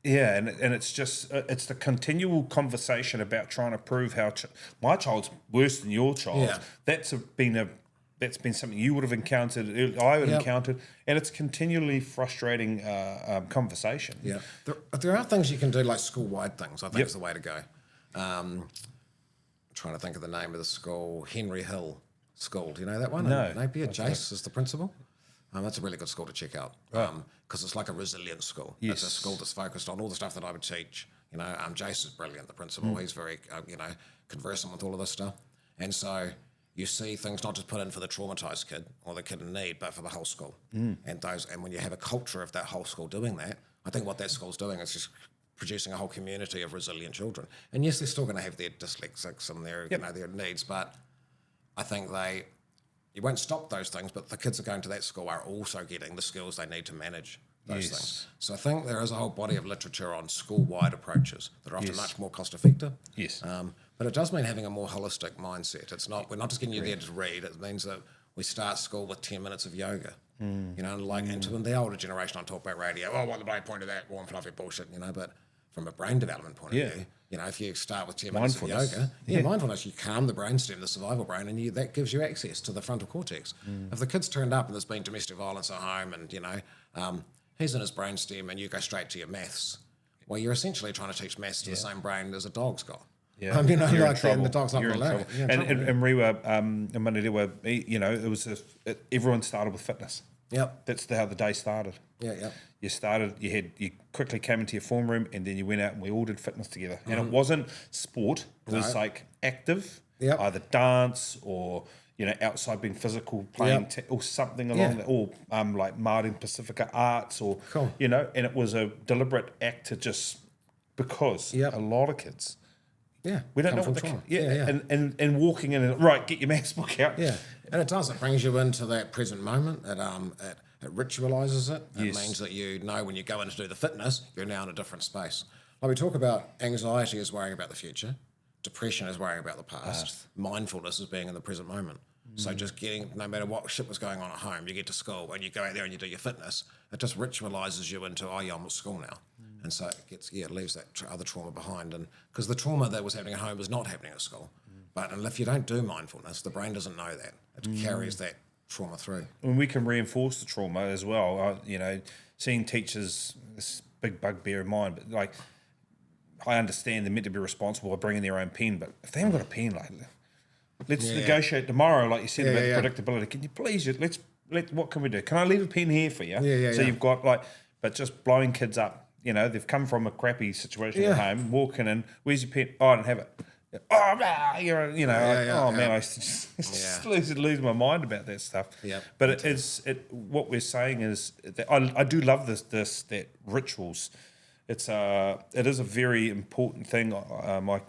Yeah, and it's just it's the continual conversation about trying to prove how my child's worse than your child. Yeah. That's been something you would have encountered, I would have encountered, and it's continually frustrating conversation. Yeah, there are things you can do, like school-wide things. I think is the way to go. Trying to think of the name of the school, Henry Hill School. Do you know that one? No. Napier, Jace is the principal. That's a really good school to check out because it's like a resilience school. It's a school that's focused on all the stuff that I would teach. Jace is brilliant, the principal. He's very, conversant with all of this stuff. And so you see things not just put in for the traumatised kid or the kid in need, but for the whole school. And when you have a culture of that whole school doing that, I think what that school's doing is just producing a whole community of resilient children. And yes, they're still going to have their dyslexics and their their needs, but I think you won't stop those things, but the kids that are going to that school are also getting the skills they need to manage those things. So I think there is a whole body of literature on school-wide approaches that are often much more cost-effective. Yes. But it does mean having a more holistic mindset. It's not, we're not just getting you there to read. It means that we start school with 10 minutes of yoga. You know, and to the older generation, I talk about radio. Oh, what the main point of that? Warm, fluffy bullshit, you know. But from a brain development point of view, you know, if you start with 10 minutes of yoga, mindfulness, you calm the brainstem, the survival brain, and that gives you access to the frontal cortex. If the kid's turned up and there's been domestic violence at home, and you know, he's in his brainstem, and you go straight to your maths, well, you're essentially trying to teach maths to the same brain as a dog's got. Yeah, you know, you're like in the dog's not You're going to in learn trouble. it. And Rewa, and Maniliwa, you know, it was everyone started with fitness. Yep. That's how the day started. Yeah. You quickly came into your form room, and then you went out and we all did fitness together. And it wasn't sport; it was like active, either dance or you know outside being physical, playing or something along that, or like Māori Pacifica arts, or you know. And it was a deliberate act to just because a lot of kids. Yeah, we don't know what and walking in and right, get your maths book out. Yeah, and it does. It brings you into that present moment. It ritualises it. It means that you know when you go in to do the fitness, you're now in a different space. Like we talk about, anxiety is worrying about the future, depression is worrying about the past, mindfulness is being in the present moment. So just getting, no matter what shit was going on at home, you get to school and you go out there and you do your fitness, it just ritualises you into, I'm at school now. And so it gets, it leaves that other trauma behind. And because the trauma that was happening at home was not happening at school. But if you don't do mindfulness, the brain doesn't know that. It carries that trauma through. And we can reinforce the trauma as well. You know, seeing teachers, this big bugbear of mine, but like, I understand they're meant to be responsible by bringing their own pen, but if they haven't got a pen, like, let's negotiate tomorrow, like you said about the predictability. Can you please, what can we do? Can I leave a pen here for you? So you've got but just blowing kids up. You know, they've come from a crappy situation at home, walking in, where's your pen? Oh, I don't have it. Oh, man, I just lose my mind about that stuff. But what we're saying is that I do love that rituals. It is a very important thing. I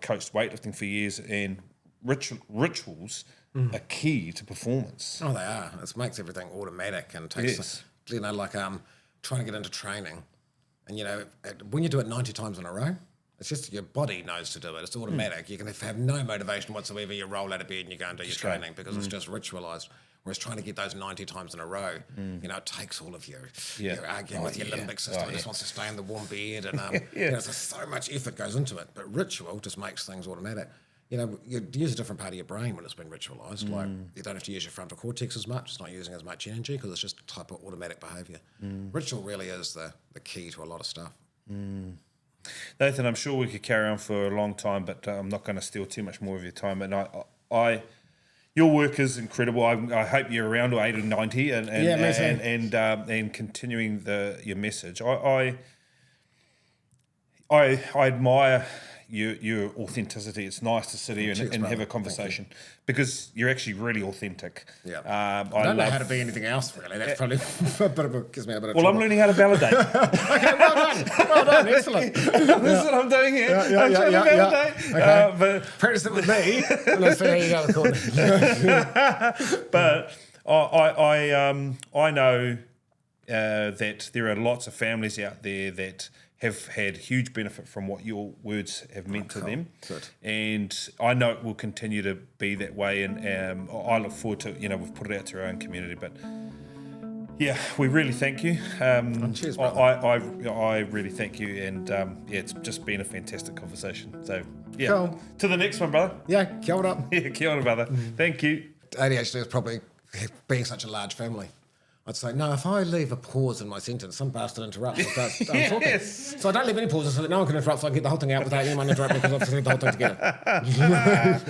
coached weightlifting for years, and rituals are key to performance. Oh, they are. It makes everything automatic and takes, you know, like trying to get into training. And, you know, when you do it 90 times in a row, it's just your body knows to do it. It's automatic. You can have no motivation whatsoever. You roll out of bed and you go and do your training because it's just ritualised. Whereas trying to get those 90 times in a row, you know, it takes all of your arguing with your limbic system. It just wants to stay in the warm bed. And you know, so much effort goes into it. But ritual just makes things automatic. You know, you use a different part of your brain when it's been ritualised. Like, you don't have to use your frontal cortex as much. It's not using as much energy because it's just a type of automatic behaviour. Ritual really is the key to a lot of stuff. Nathan, I'm sure we could carry on for a long time, but I'm not going to steal too much more of your time. And your work is incredible. I hope you're around to 80 or 90 and continuing your message. I admire your authenticity. It's nice to sit here and have a conversation because you're actually really authentic. I don't know how to be anything else, really. That's probably gives me a bit of trouble. I'm learning how to validate. Okay, well done, excellent. This is what I'm doing here. I'm trying to validate. Okay. But practice it with me, and let's see how you go the corner. But I know that there are lots of families out there that have had huge benefit from what your words have meant to them. Good. And I know it will continue to be that way, and I look forward to, you know, we've put it out to our own community, but yeah, we really thank you. Cheers, brother. I really thank you, and it's just been a fantastic conversation. So yeah, cool. To the next one, brother. Yeah, kia ora. Yeah, kia ora, brother. Thank you. ADHD is probably being such a large family. I'd say, no, if I leave a pause in my sentence, some bastard interrupts. I'm talking. So I don't leave any pauses so that no one can interrupt, so I can get the whole thing out without anyone interrupting because I've said the whole thing together.